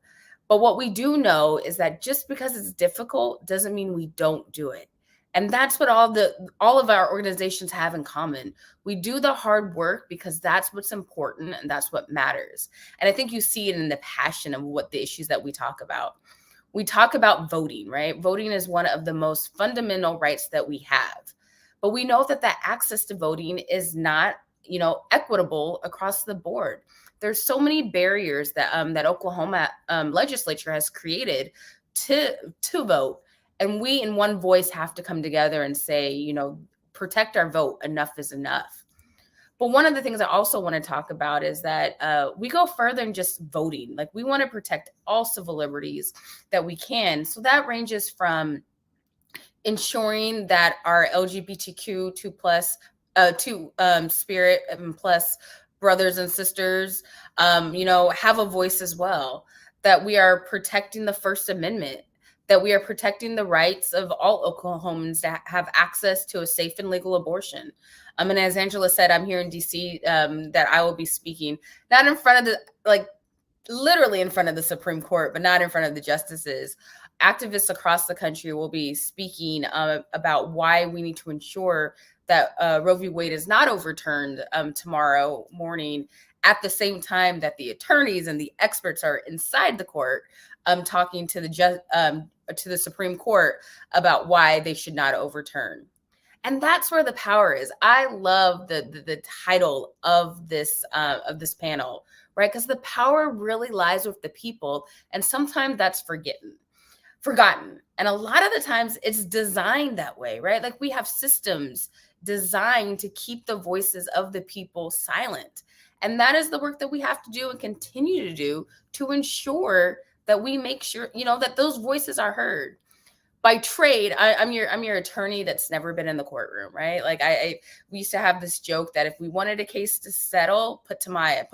S7: But what we do know is that just because it's difficult doesn't mean we don't do it. And that's what all of our organizations have in common. We do the hard work because that's what's important and that's what matters. And I think you see it in the passion of what the issues that we talk about. We talk about voting, right? Voting is one of the most fundamental rights that we have. But we know that that access to voting is not, equitable across the board. There's so many barriers that that Oklahoma legislature has created to vote. And we in one voice have to come together and say, protect our vote. Enough is enough. But one of the things I also want to talk about is that we go further than just voting. Like, we want to protect all civil liberties that we can. So that ranges from ensuring that our LGBTQ2+ spirit and plus brothers and sisters, have a voice as well, that we are protecting the First Amendment, that we are protecting the rights of all Oklahomans to have access to a safe and legal abortion. And as Angela said, I'm here in DC, that I will be speaking, not in front of literally in front of the Supreme Court, but not in front of the justices. Activists across the country will be speaking about why we need to ensure that Roe v. Wade is not overturned tomorrow morning, at the same time that the attorneys and the experts are inside the court talking to the Supreme Court about why they should not overturn. And that's where the power is. I love the title of this panel, right? Because the power really lies with the people, and sometimes that's forgotten. And a lot of the times it's designed that way, right? Like, we have systems designed to keep the voices of the people silent. And that is the work that we have to do and continue to do to ensure that we make sure, that those voices are heard. By trade, I'm your attorney that's never been in the courtroom, right? Like, we used to have this joke that if we wanted a case to settle, put my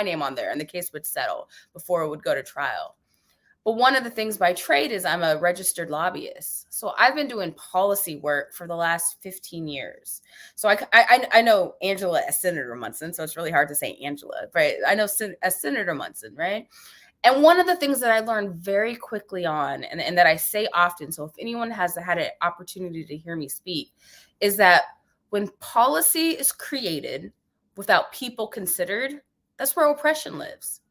S7: name on there and the case would settle before it would go to trial. But one of the things by trade is I'm a registered lobbyist. So I've been doing policy work for the last 15 years. So I know Angela as Senator Munson, so it's really hard to say Angela, right? I know as Senator Munson, right? And one of the things that I learned very quickly on, and that I say often, so if anyone has had an opportunity to hear me speak, is that when policy is created without people considered, that's where oppression lives.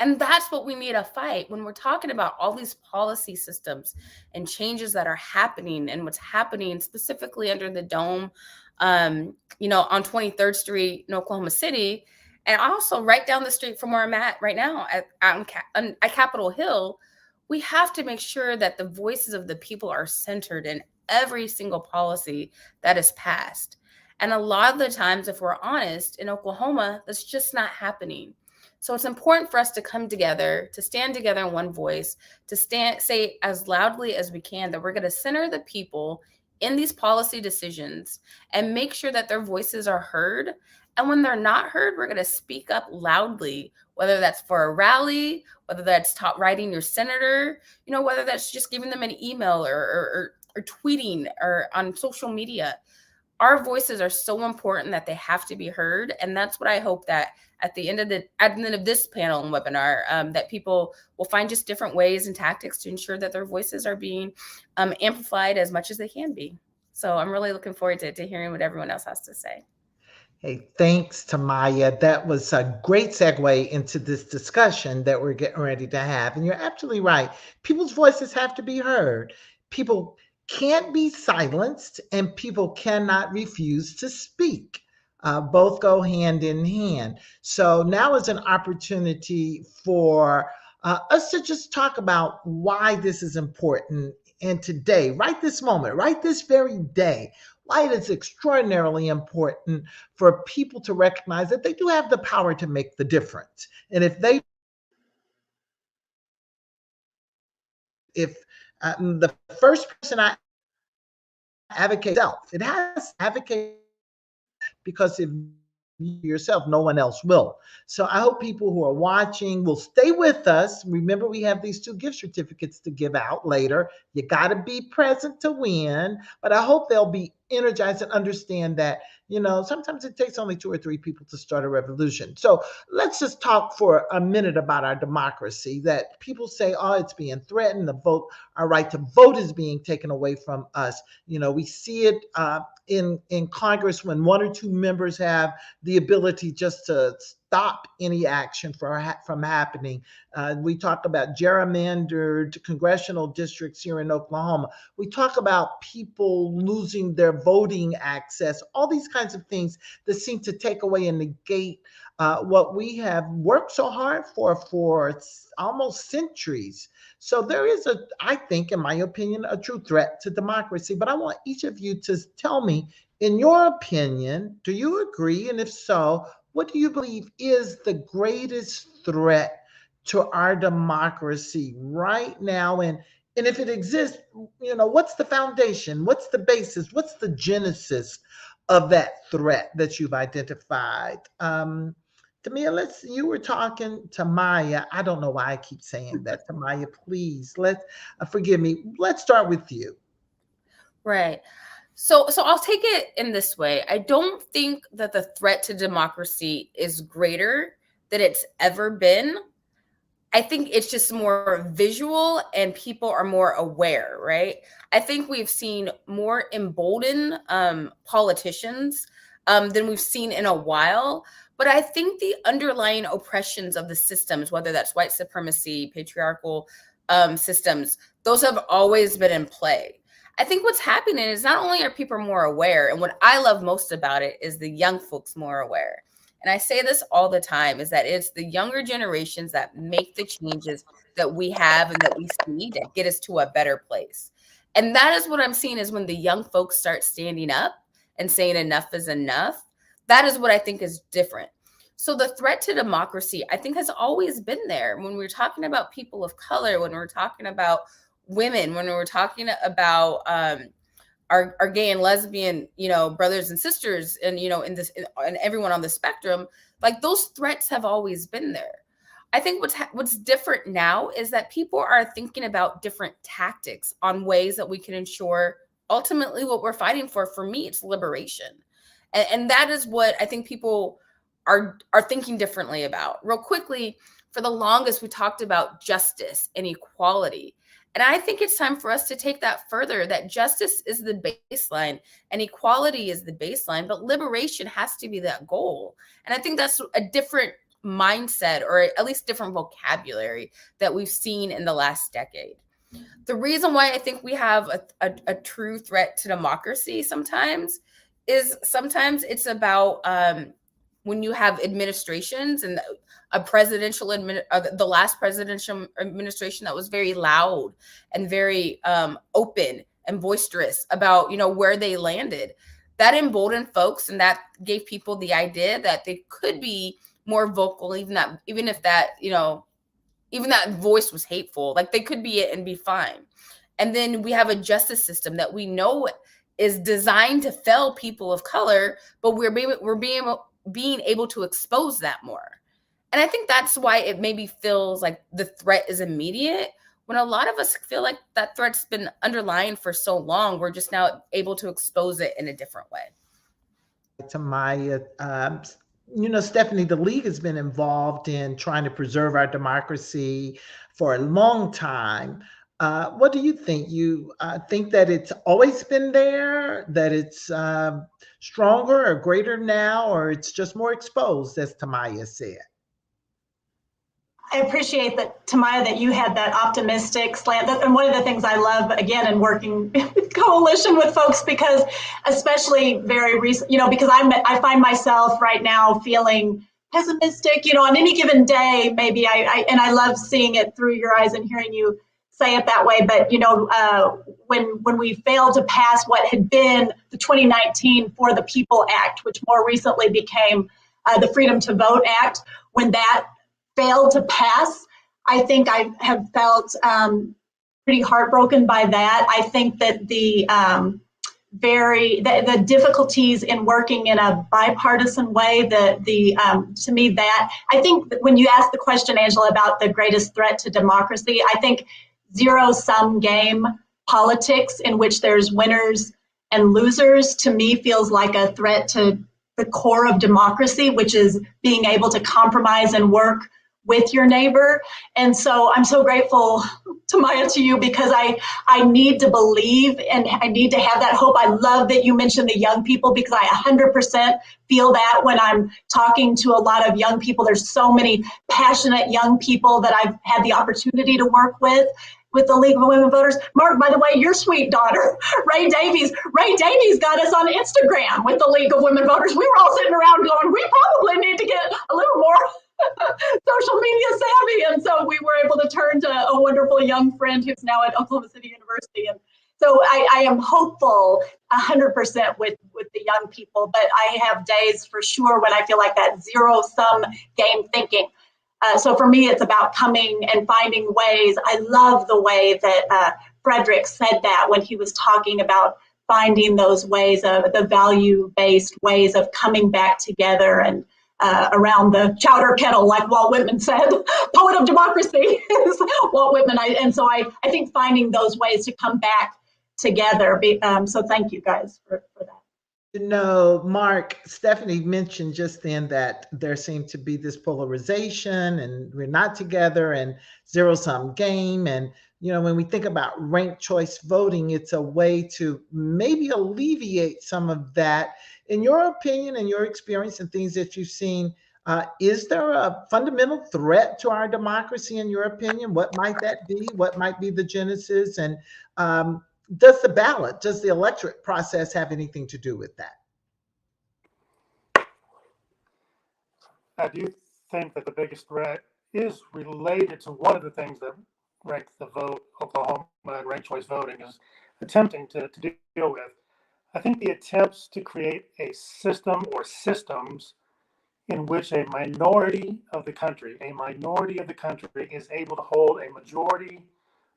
S7: And that's what we need to fight when we're talking about all these policy systems and changes that are happening, and what's happening specifically under the dome, on 23rd Street in Oklahoma City. And also right down the street from where I'm at right now at Capitol Hill. We have to make sure that the voices of the people are centered in every single policy that is passed. And a lot of the times, if we're honest, in Oklahoma, that's just not happening. So it's important for us to come together, to stand together in one voice, to say as loudly as we can that we're going to center the people in these policy decisions and make sure that their voices are heard. And when they're not heard, we're going to speak up loudly, whether that's for a rally, whether that's writing your senator, whether that's just giving them an email or tweeting or on social media. Our voices are so important that they have to be heard. And that's what I hope that at the end of this panel and webinar, that people will find just different ways and tactics to ensure that their voices are being amplified as much as they can be. So I'm really looking forward to hearing what everyone else has to say.
S1: Hey, thanks, Tamya. That was a great segue into this discussion that we're getting ready to have. And you're absolutely right. People's voices have to be heard. People can't be silenced, and people cannot refuse to speak. Both go hand in hand. So now is an opportunity for us to just talk about why this is important. And today, right this moment, right this very day, why it is extraordinarily important for people to recognize that they do have the power to make the difference. And if the first person I advocate self, it has to advocate, because if yourself, no one else will. So I hope people who are watching will stay with us. Remember, we have these 2 gift certificates to give out later. You got to be present to win, but I hope they'll be energized and understand that, sometimes it takes only 2 or 3 people to start a revolution. So let's just talk for a minute about our democracy, that people say, oh, it's being threatened. Our right to vote is being taken away from us. We see it in Congress when 1 or 2 members have the ability just to stop any action from happening. We talk about gerrymandered congressional districts here in Oklahoma. We talk about people losing their voting access, all these kinds of things that seem to take away and negate what we have worked so hard for almost centuries. So there is I think, in my opinion, a true threat to democracy. But I want each of you to tell me, in your opinion, do you agree? And if so, what do you believe is the greatest threat to our democracy right now? And if it exists, what's the foundation? What's the basis? What's the genesis of that threat that you've identified? Tamya, you were talking to Maya. I don't know why I keep saying that. Tamya, please, forgive me. Let's start with you.
S7: Right. So I'll take it in this way. I don't think that the threat to democracy is greater than it's ever been. I think it's just more visual and people are more aware, right? I think we've seen more emboldened politicians than we've seen in a while. But I think the underlying oppressions of the systems, whether that's white supremacy, patriarchal systems, those have always been in play. I think what's happening is not only are people more aware, and what I love most about it is the young folks more aware. And I say this all the time, is that it's the younger generations that make the changes that we have and that we see that get us to a better place. And that is what I'm seeing, is when the young folks start standing up and saying enough is enough. That is what I think is different. So the threat to democracy, I think, has always been there. When we're talking about people of color, when we're talking about women, when we're talking about our gay and lesbian, brothers and sisters, and and everyone on the spectrum, like, those threats have always been there. I think what's different now is that people are thinking about different tactics on ways that we can ensure ultimately what we're fighting for. For me, it's liberation, and that is what I think people are thinking differently about. Real quickly, For the longest, we talked about justice and equality. And I think it's time for us to take that further, that justice is the baseline and equality is the baseline, but liberation has to be that goal. And I think that's a different mindset, or at least different vocabulary that we've seen in the last decade. The reason why I think we have a true threat to democracy sometimes it's about when you have administrations and the last presidential administration that was very loud and very open and boisterous about, where they landed. That emboldened folks, and that gave people the idea that they could be more vocal, even if that, even that voice was hateful, like they could be it and be fine. And then we have a justice system that we know is designed to fail people of color, but we're being able to expose that more. And I think that's why it maybe feels like the threat is immediate, when a lot of us feel like that threat's been underlying for so long. We're just now able to expose it in a different way.
S1: Tamya, Stephanie, the league has been involved in trying to preserve our democracy for a long time. What do you think? You think that it's always been there, that it's stronger or greater now, or it's just more exposed, as Tamya said?
S6: I appreciate that, Tamya, that you had that optimistic slant. And one of the things I love, again, in working with coalition with folks, because especially very recent, because I find myself right now feeling pessimistic, on any given day, maybe I love seeing it through your eyes and hearing you say it that way. But, when we failed to pass what had been the 2019 For the People Act, which more recently became the Freedom to Vote Act, when that failed to pass, I think I have felt pretty heartbroken by that. I think that the difficulties in working in a bipartisan way, to me, that I think that when you ask the question, Angela, about the greatest threat to democracy, I think zero-sum game politics in which there's winners and losers, to me, feels like a threat to the core of democracy, which is being able to compromise and work with your neighbor. And so I'm so grateful, Tamya, to you, because I need to believe and I need to have that hope. I love that you mentioned the young people, because I 100% feel that when I'm talking to a lot of young people. There's so many passionate young people that I've had the opportunity to work with the League of Women Voters. Mark, by the way, your sweet daughter, Ray Davies got us on Instagram with the League of Women Voters. We were all sitting around going, we probably need to get a little more social media savvy. And so we were able to turn to a wonderful young friend who's now at Oklahoma City University. And so I am hopeful 100% with the young people, but I have days for sure when I feel like that zero-sum game thinking. So for me, it's about coming and finding ways. I love the way that Frederick said that when he was talking about finding those ways of the value-based ways of coming back together and around the chowder kettle, like Walt Whitman said, poet of democracy is Walt Whitman. And so I think finding those ways to come back together. So thank you guys for that.
S1: Mark, Stephanie mentioned just then that there seemed to be this polarization and we're not together and zero-sum game. And, when we think about ranked choice voting, it's a way to maybe alleviate some of that. In your opinion and your experience and things that you've seen, is there a fundamental threat to our democracy, in your opinion? What might that be? What might be the genesis? And does the electorate process have anything to do with that?
S5: I do think that the biggest threat is related to one of the things that Ranked the Vote Oklahoma and ranked choice voting is attempting to deal with. I think the attempts to create a system or systems in which a minority of the country is able to hold a majority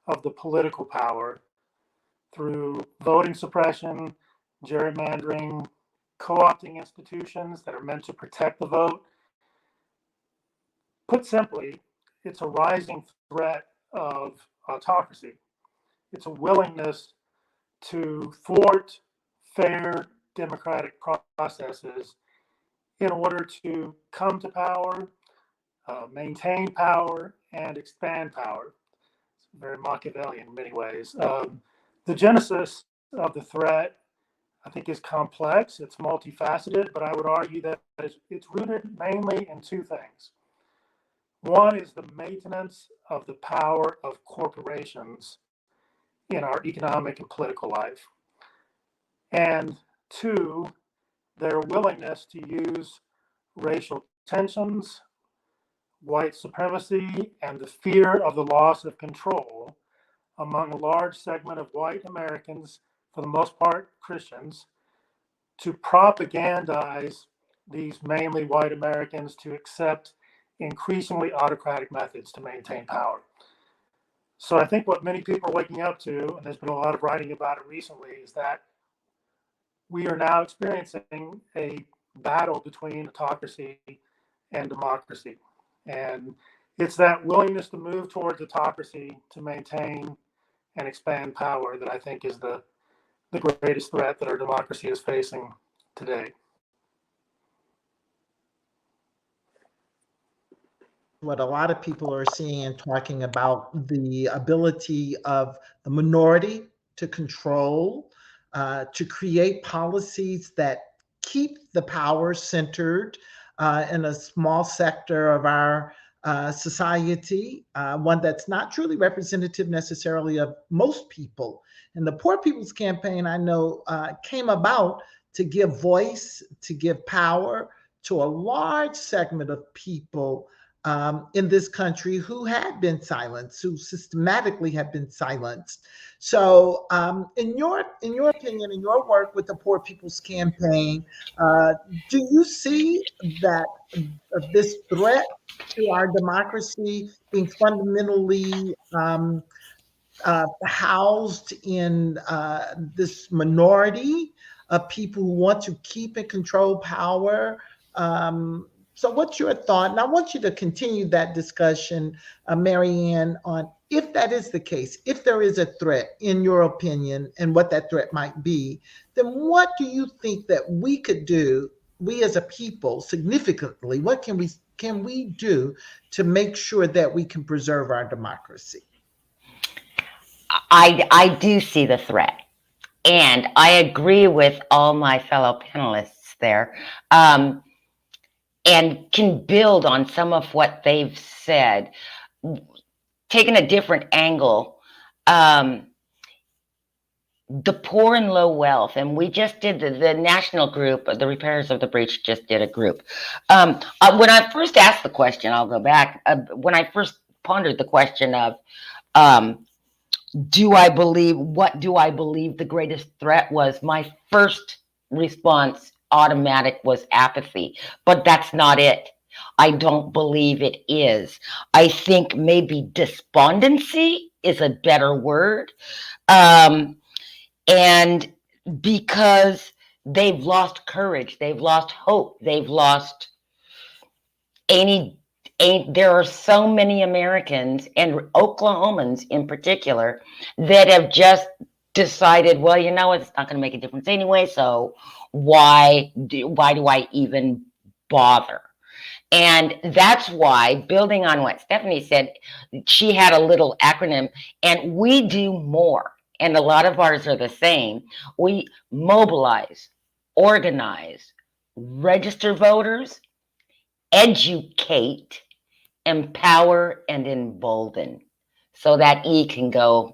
S5: of the political power through voting suppression, gerrymandering, co-opting institutions that are meant to protect the vote. Put simply, it's a rising threat of autocracy. It's a willingness to thwart fair democratic processes in order to come to power, maintain power and expand power. It's very Machiavellian in many ways. The genesis of the threat, I think, is complex. It's multifaceted, but I would argue that it's rooted mainly in two things. One is the maintenance of the power of corporations in our economic and political life. And two, their willingness to use racial tensions, white supremacy, and the fear of the loss of control among a large segment of white Americans, for the most part Christians, to propagandize these mainly white Americans to accept increasingly autocratic methods to maintain power. So I think what many people are waking up to, and there's been a lot of writing about it recently, is that we are now experiencing a battle between autocracy and democracy. And it's that willingness to move towards autocracy to maintain and expand power that I think is the greatest threat that our democracy is facing today.
S1: What a lot of people are seeing and talking about the ability of the minority to control, to create policies that keep the power centered in a small sector of our society, one that's not truly representative necessarily of most people. And the Poor People's Campaign, I know, came about to give voice, to give power to a large segment of people in this country who had been silenced, who systematically have been silenced. So, in your opinion, in your work with the Poor People's Campaign, do you see that this threat to our democracy being fundamentally housed in this minority of people who want to keep and control power? So what's your thought? And I want you to continue that discussion, Marianne, on if that is the case, if there is a threat, in your opinion, and what that threat might be, then what do you think that we could do, we as a people, significantly, what can we do to make sure that we can preserve our democracy?
S4: I do see the threat, and I agree with all my fellow panelists there. And can build on some of what they've said, taking a different angle. The poor and low wealth, and we just did the national group, the Repairers of the Breach just did a group. When I first asked the question, I'll go back, when I first pondered the question of, what do I believe the greatest threat was, my first response automatic was apathy, but that's not it. I don't believe it is. I think maybe despondency is a better word. And because they've lost courage, they've lost hope, they've lost there are so many Americans and Oklahomans in particular that have just decided, well, you know, it's not going to make a difference anyway, so why do I even bother? And that's why, building on what Stephanie said, she had a little acronym, and we do more, and a lot of ours are the same. We mobilize, organize, register voters, educate, empower, and embolden. So that E can go.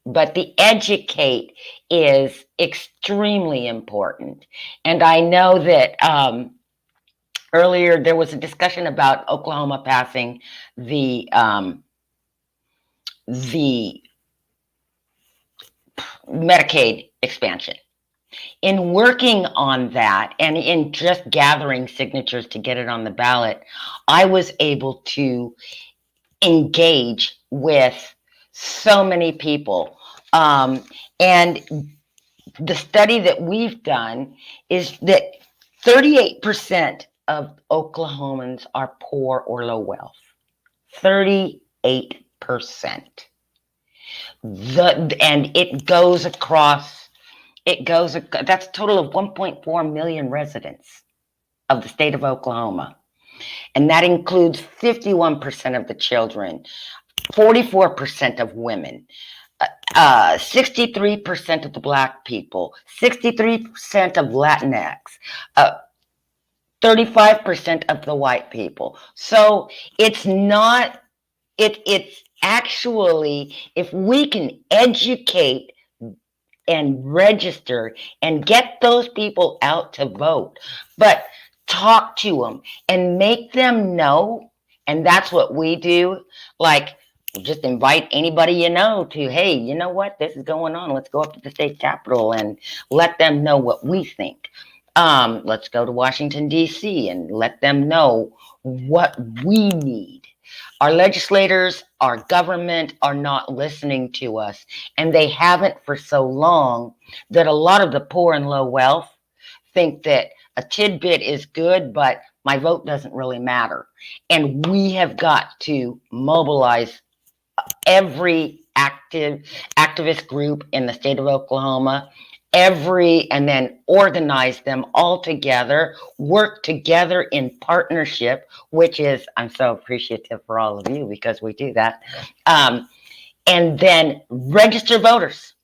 S4: But the educate is extremely important. And I know that earlier there was a discussion about Oklahoma passing the Medicaid expansion. In working on that and in just gathering signatures to get it on the ballot, I was able to engage with so many people. And the study that we've done is that 38% of Oklahomans are poor or low wealth. 38%. And it goes across, that's a total of 1.4 million residents of the state of Oklahoma. And that includes 51% of the children, 44% of women, 63% of the Black people, 63% of Latinx, 35% of the white people. So it's not, it's actually, if we can educate and register and get those people out to vote, but talk to them and make them know. And that's what we do. Like, just invite anybody you know to, hey, you know what, this is going on. Let's go up to the state capitol and let them know what we think. Let's go to Washington, D.C. and let them know what we need. Our legislators, our government are not listening to us, and they haven't for so long that a lot of the poor and low wealth think that a tidbit is good, but my vote doesn't really matter. And we have got to mobilize every activist group in the state of Oklahoma, and then organize them all together, work together in partnership, which is, I'm so appreciative for all of you because we do that. And then register voters,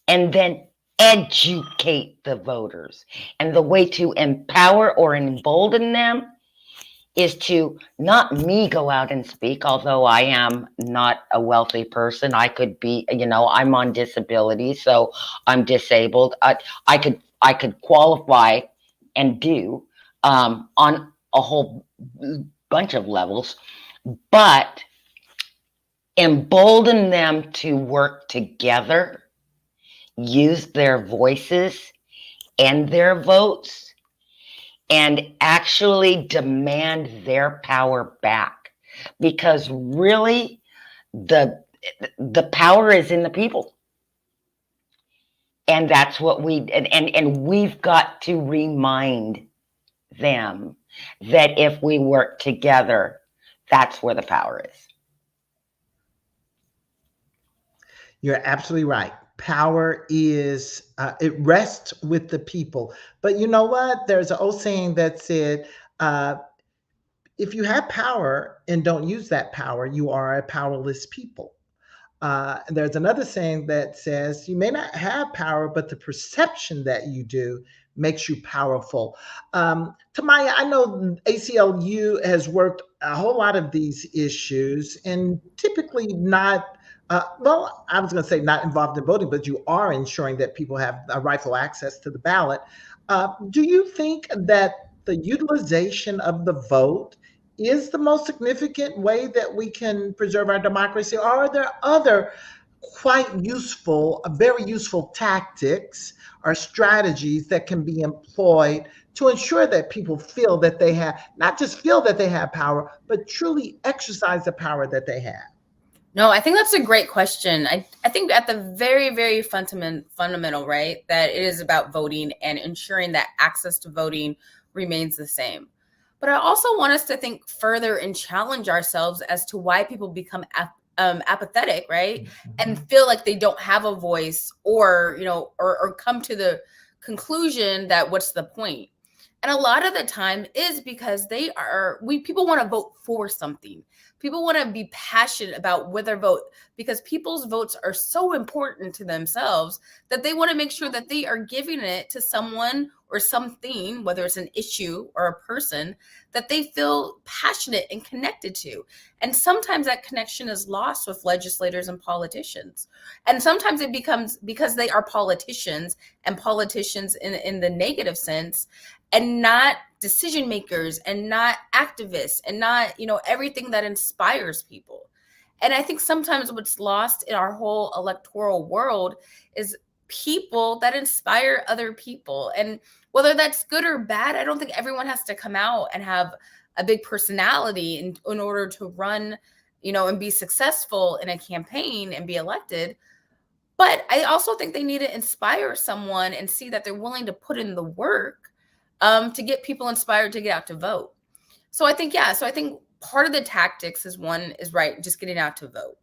S4: and then educate the voters. And the way to empower or embolden them is to not me go out and speak, although I am not a wealthy person. I could be, I'm on disability, so I'm disabled. I could qualify and do on a whole bunch of levels, but embolden them to work together, use their voices and their votes, and actually demand their power back, because really the power is in the people. And that's what and we've got to remind them that if we work together, that's where the power is.
S1: You're absolutely right. Power is, it rests with the people. But you know what? There's an old saying that said, if you have power and don't use that power, you are a powerless people. There's another saying that says, you may not have power, but the perception that you do makes you powerful. Tamya, I know ACLU has worked a whole lot of these issues, and typically not, I was going to say not involved in voting, but you are ensuring that people have rightful access to the ballot. Do you think that the utilization of the vote is the most significant way that we can preserve our democracy? Or are there other quite useful, very useful tactics or strategies that can be employed to ensure that people feel that they have, not just feel that they have power, but truly exercise the power that they have?
S7: No, I think that's a great question. I think at the very, very fundamental, right, that it is about voting and ensuring that access to voting remains the same. But I also want us to think further and challenge ourselves as to why people become apathetic, right? And feel like they don't have a voice, or, or come to the conclusion that what's the point? And a lot of the time is because people want to vote for something. People want to be passionate about with their vote, because people's votes are so important to themselves that they want to make sure that they are giving it to someone or something, whether it's an issue or a person, that they feel passionate and connected to. And sometimes that connection is lost with legislators and politicians. And sometimes it becomes because they are politicians, and politicians in the negative sense, and not decision makers, and not activists, and not, everything that inspires people. And I think sometimes what's lost in our whole electoral world is people that inspire other people. And whether that's good or bad, I don't think everyone has to come out and have a big personality in order to run, and be successful in a campaign and be elected. But I also think they need to inspire someone and see that they're willing to put in the work to get people inspired to get out to vote. So I think part of the tactics is just getting out to vote.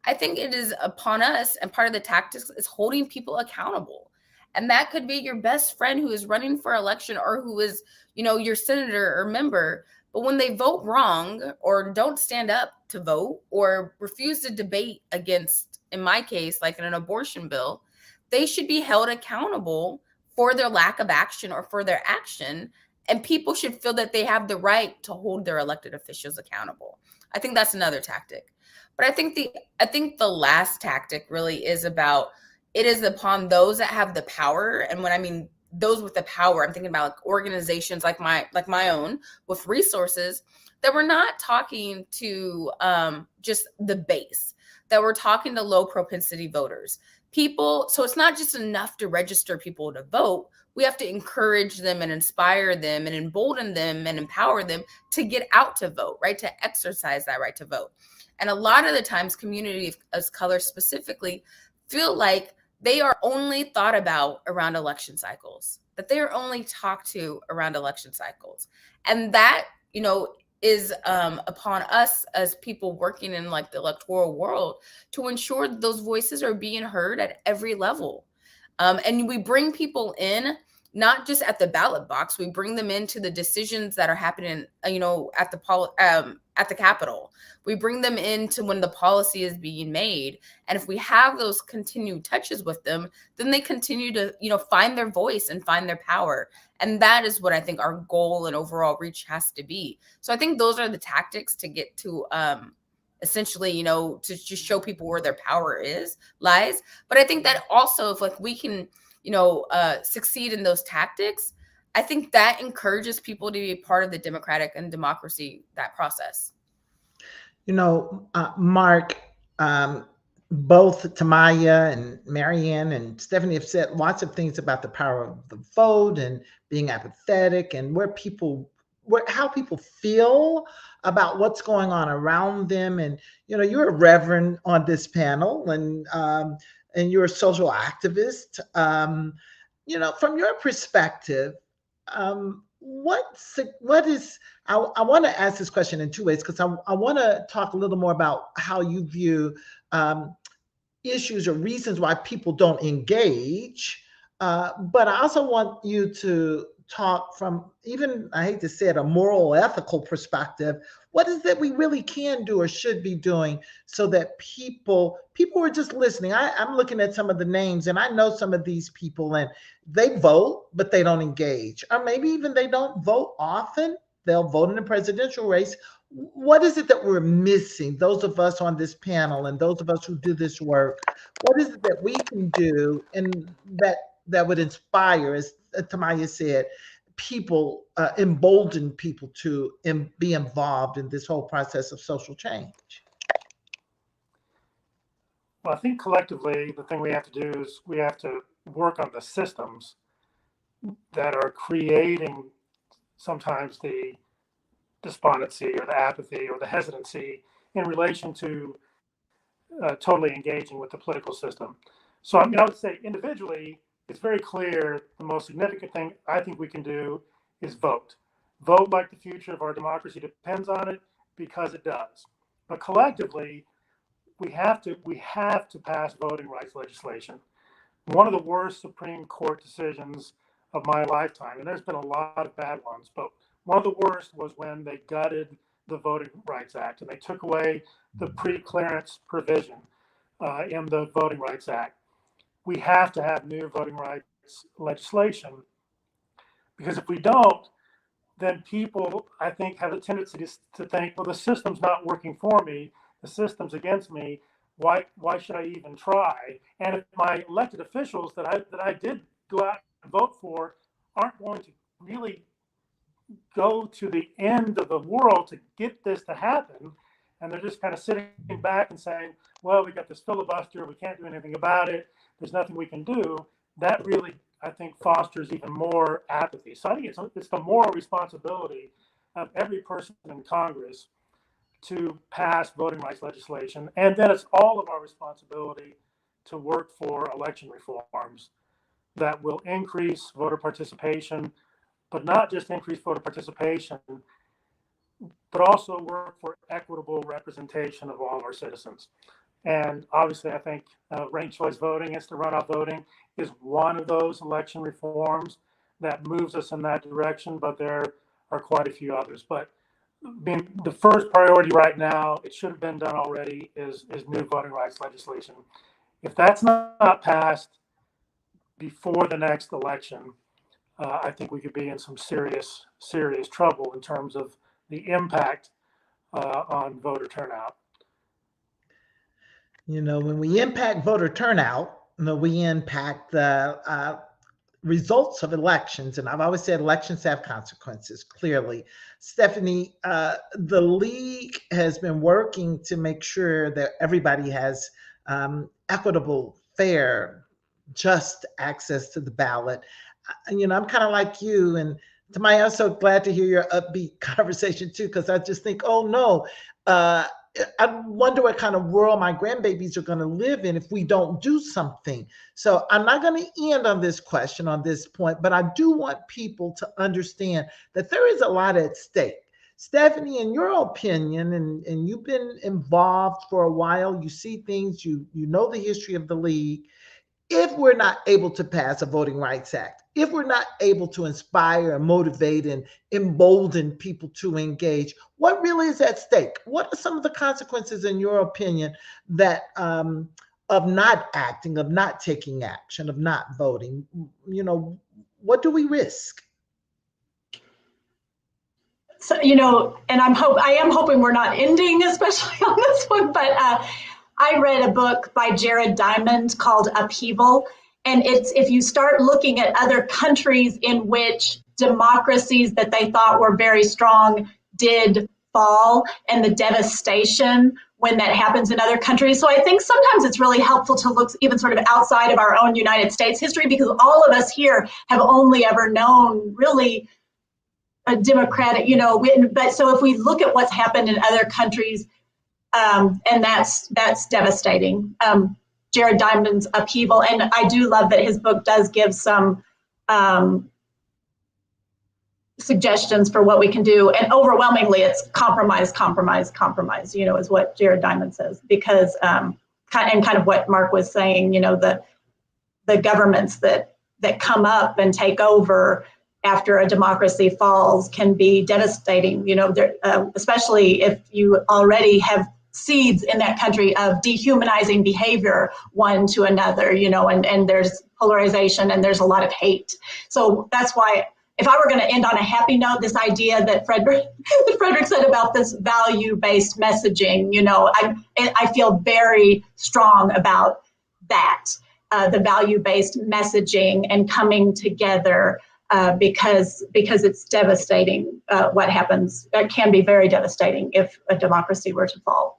S7: I think it is upon us, and part of the tactics is holding people accountable. And that could be your best friend who is running for election, or who is, your senator or member, But when they vote wrong or don't stand up to vote or refuse to debate against, in my case, like in an abortion bill, they should be held accountable for their lack of action or for their action. And people should feel that they have the right to hold their elected officials accountable. I think that's another tactic. But I think the last tactic really is about, it is upon those that have the power. And when I mean those with the power, I'm thinking about like organizations like my own with resources, that we're not talking to just the base, that we're talking to low propensity voters. People, so it's not just enough to register people to vote. We have to encourage them and inspire them and embolden them and empower them to get out to vote, right? To exercise that right to vote. And a lot of the times, community of color specifically feel like they are only thought about around election cycles, that they are only talked to around election cycles. And that, is upon us as people working in like the electoral world to ensure that those voices are being heard at every level. And we bring people in, not just at the ballot box, we bring them into the decisions that are happening, at the Capitol. We bring them into when the policy is being made. And if we have those continued touches with them, then they continue to, find their voice and find their power. And that is what I think our goal and overall reach has to be. So I think those are the tactics to get to essentially, to just show people where their power lies. But I think that also if like we can, succeed in those tactics, I think that encourages people to be part of the democratic and democracy, that process.
S1: Mark, both Tamya and Marianne and Stephanie have said lots of things about the power of the vote and being apathetic and how people feel about what's going on around them. And, you're a reverend on this panel and you're a social activist. From your perspective, what is, I want to ask this question in two ways, because I want to talk a little more about how you view issues or reasons why people don't engage. But I also want you to talk from, even, I hate to say it, a moral, ethical perspective. What is that we really can do or should be doing so that people are just listening? I'm looking at some of the names and I know some of these people and they vote, but they don't engage. Or maybe even they don't vote often. They'll vote in the presidential race. What is it that we're missing, those of us on this panel and those of us who do this work? What is it that we can do and that would inspire, as Tamya said, people, embolden people to be involved in this whole process of social change?
S5: Well, I think collectively, the thing we have to do is we have to work on the systems that are creating sometimes the despondency or the apathy or the hesitancy in relation to totally engaging with the political system. So I would say individually, it's very clear the most significant thing I think we can do is vote. Vote like the future of our democracy depends on it, because it does. But collectively, we have to pass voting rights legislation. One of the worst Supreme Court decisions of my lifetime, and there's been a lot of bad ones, but one of the worst was when they gutted the Voting Rights Act and they took away the pre-clearance provision in the Voting Rights Act. We have to have new voting rights legislation, because if we don't, then people, I think, have a tendency to think, well, the system's not working for me, the system's against me, why should I even try? And if my elected officials that I did go out and vote for aren't going to really go to the end of the world to get this to happen, and they're just kind of sitting back and saying, well, we got this filibuster, we can't do anything about it, there's nothing we can do, that really, I think, fosters even more apathy. So I think it's the moral responsibility of every person in Congress to pass voting rights legislation. And then it's all of our responsibility to work for election reforms that will increase voter participation, but not just increase voter participation, but also work for equitable representation of all of our citizens. And obviously, I think ranked choice voting, instant runoff voting, is one of those election reforms that moves us in that direction, but there are quite a few others. But the first priority right now, it should have been done already, is new voting rights legislation. If that's not passed before the next election, I think we could be in some serious trouble in terms of the impact on voter turnout.
S1: You know, when we impact voter turnout, you know, we impact the results of elections. And I've always said elections have consequences, clearly. Stephanie, the league has been working to make sure that everybody has equitable, fair, just access to the ballot. You know, I'm kind of like you, and Tamya, I'm so glad to hear your upbeat conversation too, because I just think, oh no, I wonder what kind of world my grandbabies are going to live in if we don't do something. So I'm not going to end on this question on this point, but I do want people to understand that there is a lot at stake. Stephanie, in your opinion, and you've been involved for a while, you see things, you know the history of the league. If we're not able to pass a Voting Rights Act, if we're not able to inspire and motivate and embolden people to engage, what really is at stake? What are some of the consequences, in your opinion, that of not acting, of not taking action, of not voting? You know, what do we risk?
S6: So, you know, and I am hoping we're not ending, especially on this one, but I read a book by Jared Diamond called Upheaval. And it's, if you start looking at other countries in which democracies that they thought were very strong did fall, and the devastation when that happens in other countries. So I think sometimes it's really helpful to look even sort of outside of our own United States history, because all of us here have only ever known really a democratic, you know, but so if we look at what's happened in other countries, and that's devastating. Jared Diamond's Upheaval, and I do love that his book does give some suggestions for what we can do, and overwhelmingly it's compromise, you know, is what Jared Diamond says, because and kind of what Mark was saying, you know, the governments that come up and take over after a democracy falls can be devastating, you know, especially if you already have seeds in that country of dehumanizing behavior one to another, you know, and there's polarization and there's a lot of hate. So that's why, if I were going to end on a happy note, this idea that Frederick said about this value-based messaging, you know, I feel very strong about that, the value-based messaging and coming together, because it's devastating what happens. It can be very devastating if a democracy were to fall.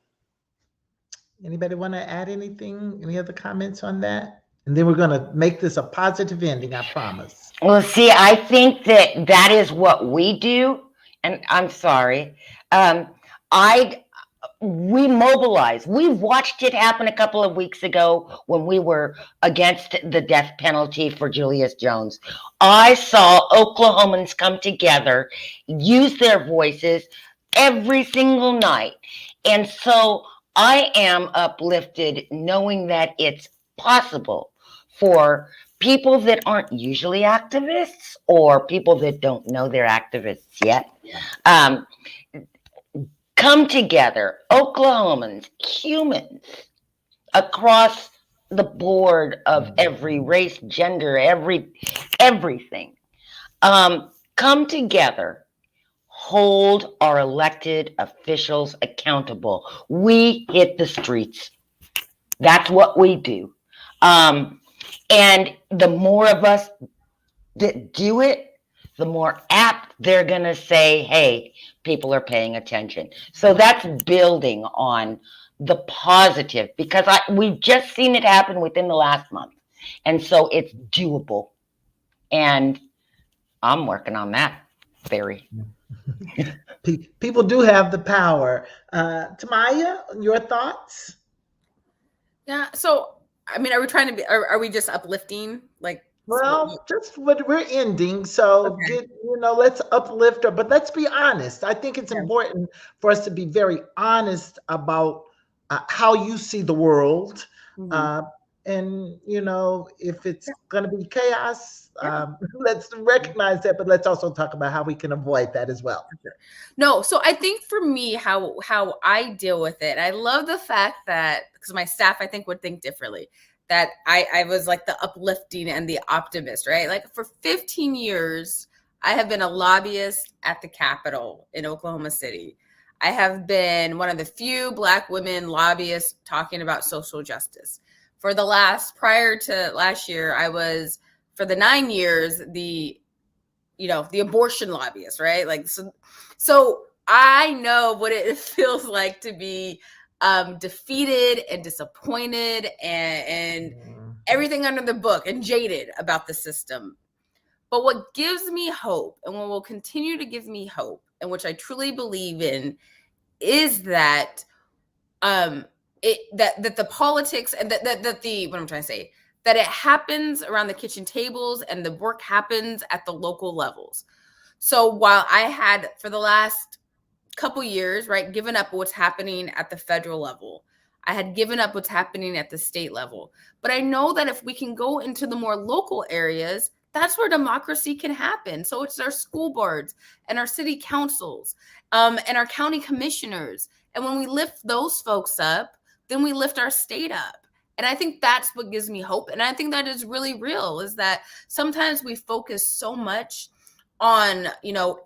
S1: Anybody want to add anything? Any other comments on that? And then we're going to make this a positive ending, I promise.
S4: Well, see, I think that is what we do. And I'm sorry. We mobilize. We watched it happen a couple of weeks ago when we were against the death penalty for Julius Jones. I saw Oklahomans come together, use their voices every single night. And so I am uplifted knowing that it's possible for people that aren't usually activists, or people that don't know they're activists yet, come together, Oklahomans, humans, across the board of every race, gender, everything, come together, hold our elected officials accountable. We hit the streets. That's what we do. And the more of us that do it, the more apt they're going to say, hey, people are paying attention. So that's building on the positive, because we've just seen it happen within the last month. And so it's doable. And I'm working on that, Barry.
S1: People do have the power. Tamya, your thoughts?
S7: Yeah. So, I mean, are we trying to be, are we just uplifting? Like,
S1: well, just what we're ending. So, okay. Let's uplift her, but let's be honest. I think it's important for us to be very honest about how you see the world. And, you know, if it's going to be chaos,
S7: Yeah.
S1: let's recognize that, but let's also talk about how we can avoid that as well.
S7: No, so I think for me, how I deal with it, I love the fact that, because my staff, I think, would think differently, that I was like the uplifting and the optimist, right? Like for 15 years, I have been a lobbyist at the Capitol in Oklahoma City. I have been one of the few Black women lobbyists talking about social justice. For the prior to last year, I was, for the 9 years, the abortion lobbyist, right? Like, so I know what it feels like to be defeated and disappointed and everything under the book and jaded about the system. But what gives me hope, and what will continue to give me hope, and which I truly believe in, is that that the politics and that the what I'm trying to say, that it happens around the kitchen tables and the work happens at the local levels. So while I had, for the last couple years, right, given up what's happening at the federal level, I had given up what's happening at the state level. But I know that if we can go into the more local areas, that's where democracy can happen. So it's our school boards and our city councils and our county commissioners. And when we lift those folks up, then we lift our state up. And I think that's what gives me hope. And I think that is really real, is that sometimes we focus so much on,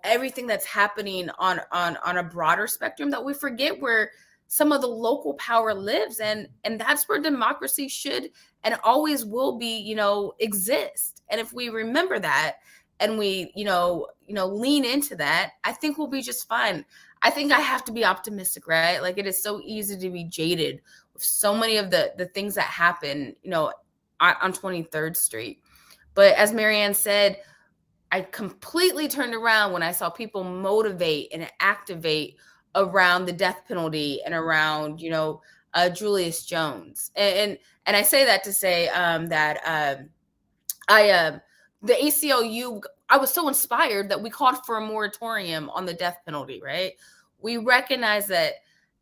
S7: everything that's happening on a broader spectrum that we forget where some of the local power lives. And that's where democracy should and always will be, exist. And if we remember that and we, lean into that, I think we'll be just fine. I think I have to be optimistic, right? Like, it is so easy to be jaded with so many of the things that happen, on 23rd Street. But as Marianne said, I completely turned around when I saw people motivate and activate around the death penalty and around, Julius Jones. And I say that to say that the ACLU, I was so inspired that we called for a moratorium on the death penalty, right? We recognize that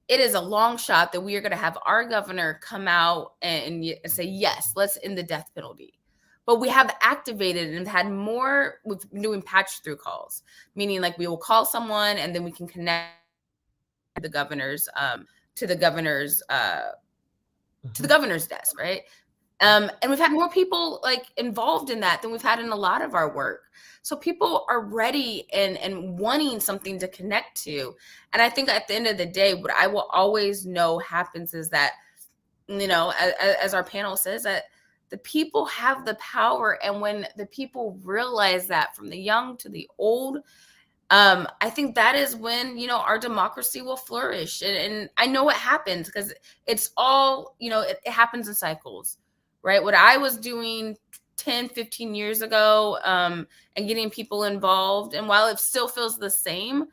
S7: it is a long shot that we are going to have our governor come out and say, yes, let's end the death penalty. But we have activated and had more with doing patch through calls, meaning like we will call someone and then we can connect the governor's to the governor's desk, right? And we've had more people like involved in that than we've had in a lot of our work. So people are ready and wanting something to connect to. And I think at the end of the day, what I will always know happens is that, as our panel says, that the people have the power. And when the people realize that, from the young to the old, I think that is when, our democracy will flourish. And I know it happens because it's all, it happens in cycles, right? What I was doing 10, 15 years ago and getting people involved, and while it still feels the same,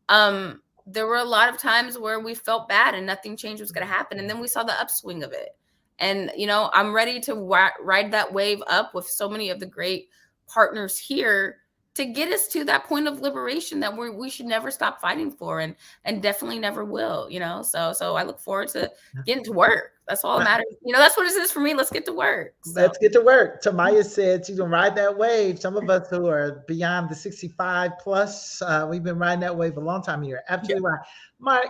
S7: there were a lot of times where we felt bad and nothing changed was going to happen. And then we saw the upswing of it. And, I'm ready to ride that wave up with so many of the great partners here to get us to that point of liberation that we should never stop fighting for, and definitely never will, So I look forward to getting to work. That's all that matters. That's what it is for me. Let's get to work. So.
S1: Let's get to work. Tamya said she's going to ride that wave. Some of us who are beyond the 65 plus, we've been riding that wave a long time here. Absolutely right. Mark,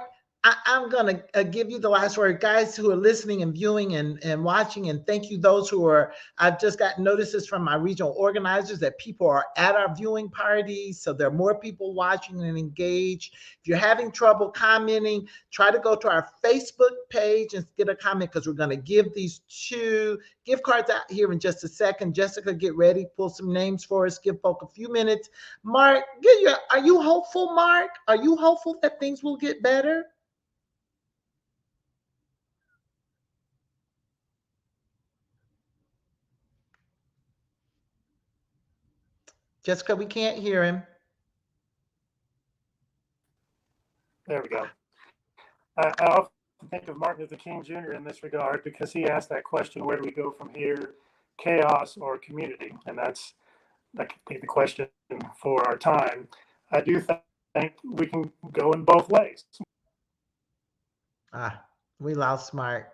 S1: I'm going to give you the last word. Guys who are listening and viewing and watching, and thank you those who are, I've just got notices from my regional organizers that people are at our viewing parties, so there are more people watching and engaged. If you're having trouble commenting, try to go to our Facebook page and get a comment, because we're going to give these 2 gift cards out here in just a second. Jessica, get ready, pull some names for us, give folk a few minutes. Mark, are you hopeful, Mark? Are you hopeful that things will get better? Jessica, we can't hear him.
S5: There we go. I often think of Martin Luther King Jr. in this regard, because he asked that question, where do we go from here, chaos or community? And that could be the question for our time. I do think we can go in both ways.
S1: We lost Mark.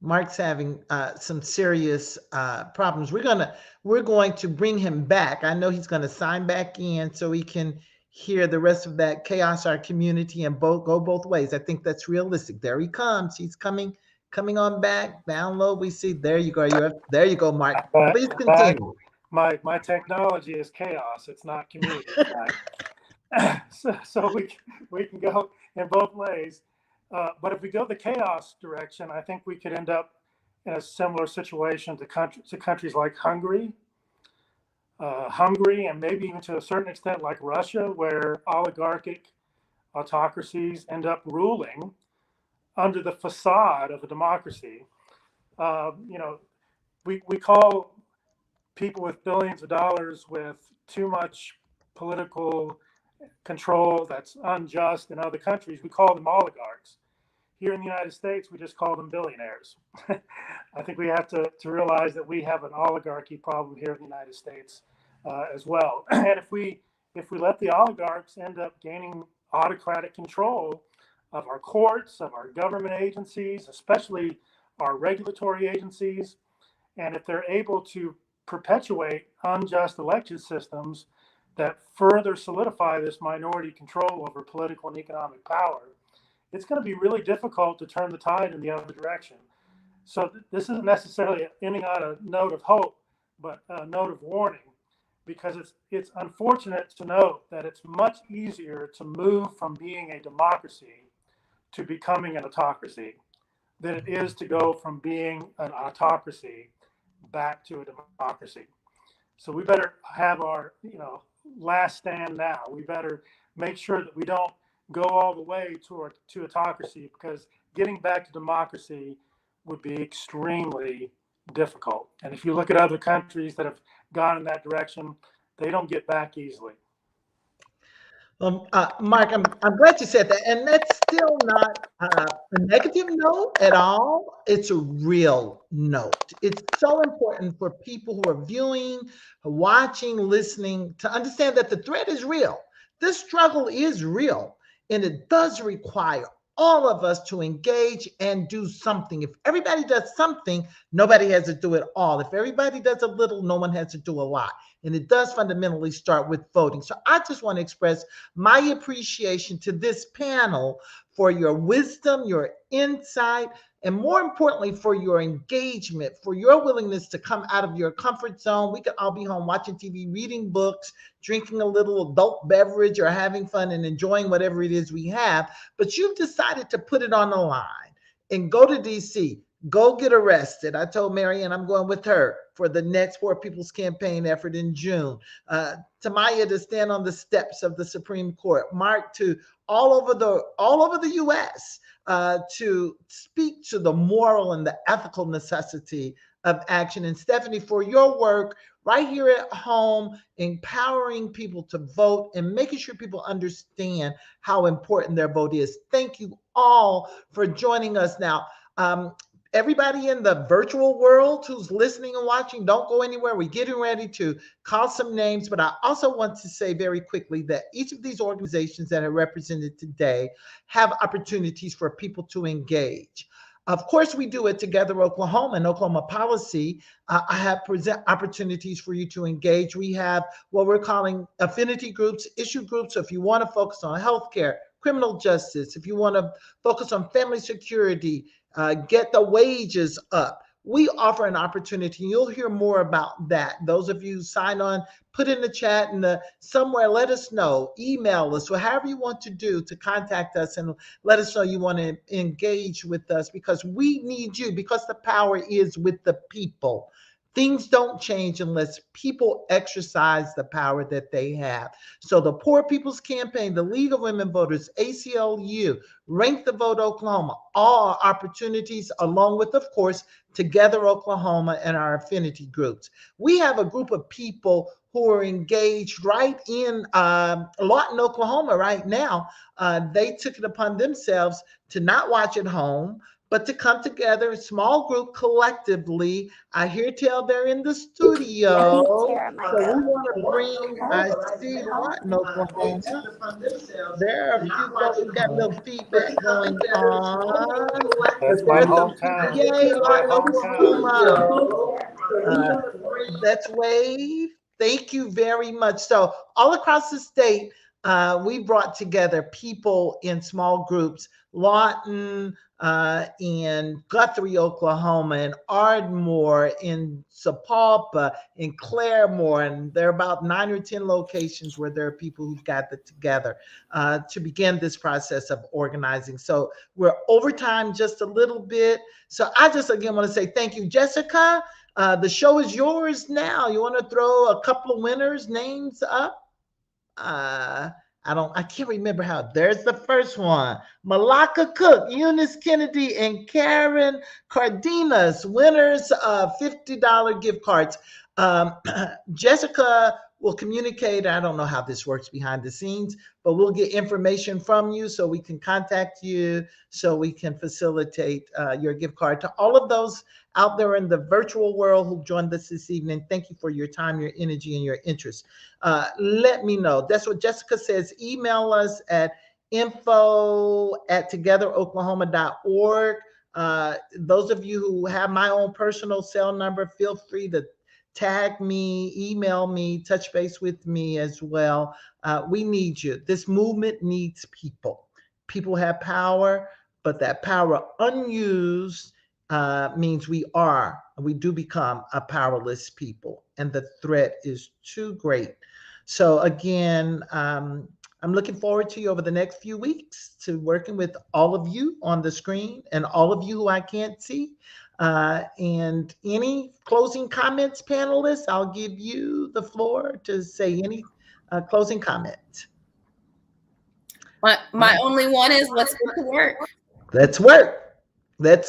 S1: Mark's having some serious problems. We're going to bring him back. I know he's going to sign back in so he can hear the rest of that chaos, our community, and go both ways. I think that's realistic. There he comes. He's coming on back. Download. We see. There you go. There you go, Mark. Please continue.
S5: My technology is chaos. It's not community. So we can go in both ways. But if we go the chaos direction, I think we could end up in a similar situation to countries like Hungary, and maybe even to a certain extent like Russia, where oligarchic autocracies end up ruling under the facade of a democracy. We call people with billions of dollars with too much political control that's unjust in other countries, we call them oligarchs. Here in the United States, we just call them billionaires. I think we have to realize that we have an oligarchy problem here in the United States as well. And if we let the oligarchs end up gaining autocratic control of our courts, of our government agencies, especially our regulatory agencies, and if they're able to perpetuate unjust election systems that further solidify this minority control over political and economic power, it's going to be really difficult to turn the tide in the other direction. So this isn't necessarily ending on a note of hope, but a note of warning, because it's unfortunate to note that it's much easier to move from being a democracy to becoming an autocracy than it is to go from being an autocracy back to a democracy. So we better have our last stand now. We better make sure that we don't go all the way to autocracy, because getting back to democracy would be extremely difficult. And if you look at other countries that have gone in that direction, they don't get back easily.
S1: Mark, I'm glad you said that. And that's still not a negative note at all. It's a real note. It's so important for people who are viewing, watching, listening to understand that the threat is real. This struggle is real, and it does require all of us to engage and do something. If everybody does something, nobody has to do it all. If everybody does a little, no one has to do a lot. And it does fundamentally start with voting. So I just want to express my appreciation to this panel for your wisdom, your insight, and more importantly, for your engagement, for your willingness to come out of your comfort zone. We could all be home watching TV, reading books, drinking a little adult beverage, or having fun and enjoying whatever it is we have. But you've decided to put it on the line and go to DC. Go get arrested. I told Marianne I'm going with her for the next Poor People's Campaign effort in June. Tamya to stand on the steps of the Supreme Court. Mark to all over the U.S. To speak to the moral and the ethical necessity of action. And Stephanie, for your work right here at home, empowering people to vote and making sure people understand how important their vote is. Thank you all for joining us. Now, everybody in the virtual world who's listening and watching, don't go anywhere. We're getting ready to call some names, but I also want to say very quickly that each of these organizations that are represented today have opportunities for people to engage. Of course, we do it Together Oklahoma and Oklahoma Policy. I have present opportunities for you to engage. We have what we're calling affinity groups, issue groups. So if you want to focus on healthcare, criminal justice, if you want to focus on family security, get the wages up, we offer an opportunity. You'll hear more about that. Those of you sign on, put in the chat and somewhere, let us know, email us, or however you want to do to contact us and let us know you want to engage with us, because we need you, because the power is with the people. Things don't change unless people exercise the power that they have. So the Poor People's Campaign, the League of Women Voters, ACLU, Rank the Vote Oklahoma, all opportunities, along with, of course, Together Oklahoma and our affinity groups. We have a group of people who are engaged right in Lawton, Oklahoma right now. They took it upon themselves to not watch at home, but to come together, small group, collectively. I hear tell they're in the studio. So we want to bring, I see what in Oklahoma. There are a few folks who got a little feedback going on. But
S5: That's my
S1: there's some,
S5: hometown.
S1: yay,
S5: That's my hometown.
S1: let's wave. Thank you very much. So all across the state, we brought together people in small groups, Lawton, in Guthrie, Oklahoma, in Ardmore, in Sapulpa, in Claremore, and there are about 9 or 10 locations where there are people who've gathered together to begin this process of organizing. So we're over time just a little bit. So I just again want to say thank you, Jessica. The show is yours now. You want to throw a couple of winners' names up? I can't remember how. There's the first one. Malaka Cook, Eunice Kennedy, and Karen Cardenas, winners of $50 gift cards. Jessica will communicate. I don't know how this works behind the scenes, but we'll get information from you so we can contact you, so we can facilitate your gift card. To all of those out there in the virtual world who joined us this evening, thank you for your time, your energy, and your interest. Let me know. That's what Jessica says. Email us at info@togetheroklahoma.org. Those of you who have my own personal cell number, feel free to tag me, email me, touch base with me as well. We need you. This movement needs people. People have power, but that power unused means we do become a powerless people, and the threat is too great. So again, I'm looking forward to you over the next few weeks to working with all of you on the screen and all of you who I can't see. And any closing comments, panelists? I'll give you the floor to say any closing comment.
S7: My only one is let's get to work.
S1: Let's work.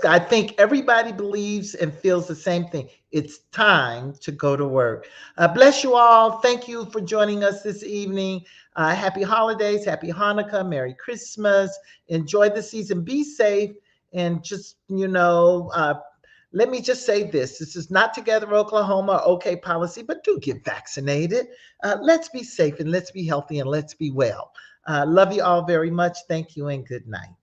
S1: I think everybody believes and feels the same thing. It's time to go to work. Bless you all. Thank you for joining us this evening. Happy holidays, happy Hanukkah, Merry Christmas. Enjoy the season. Be safe. And just, let me just say this. This is not Together Oklahoma, okay policy, but do get vaccinated. Let's be safe and let's be healthy and let's be well. Love you all very much. Thank you and good night.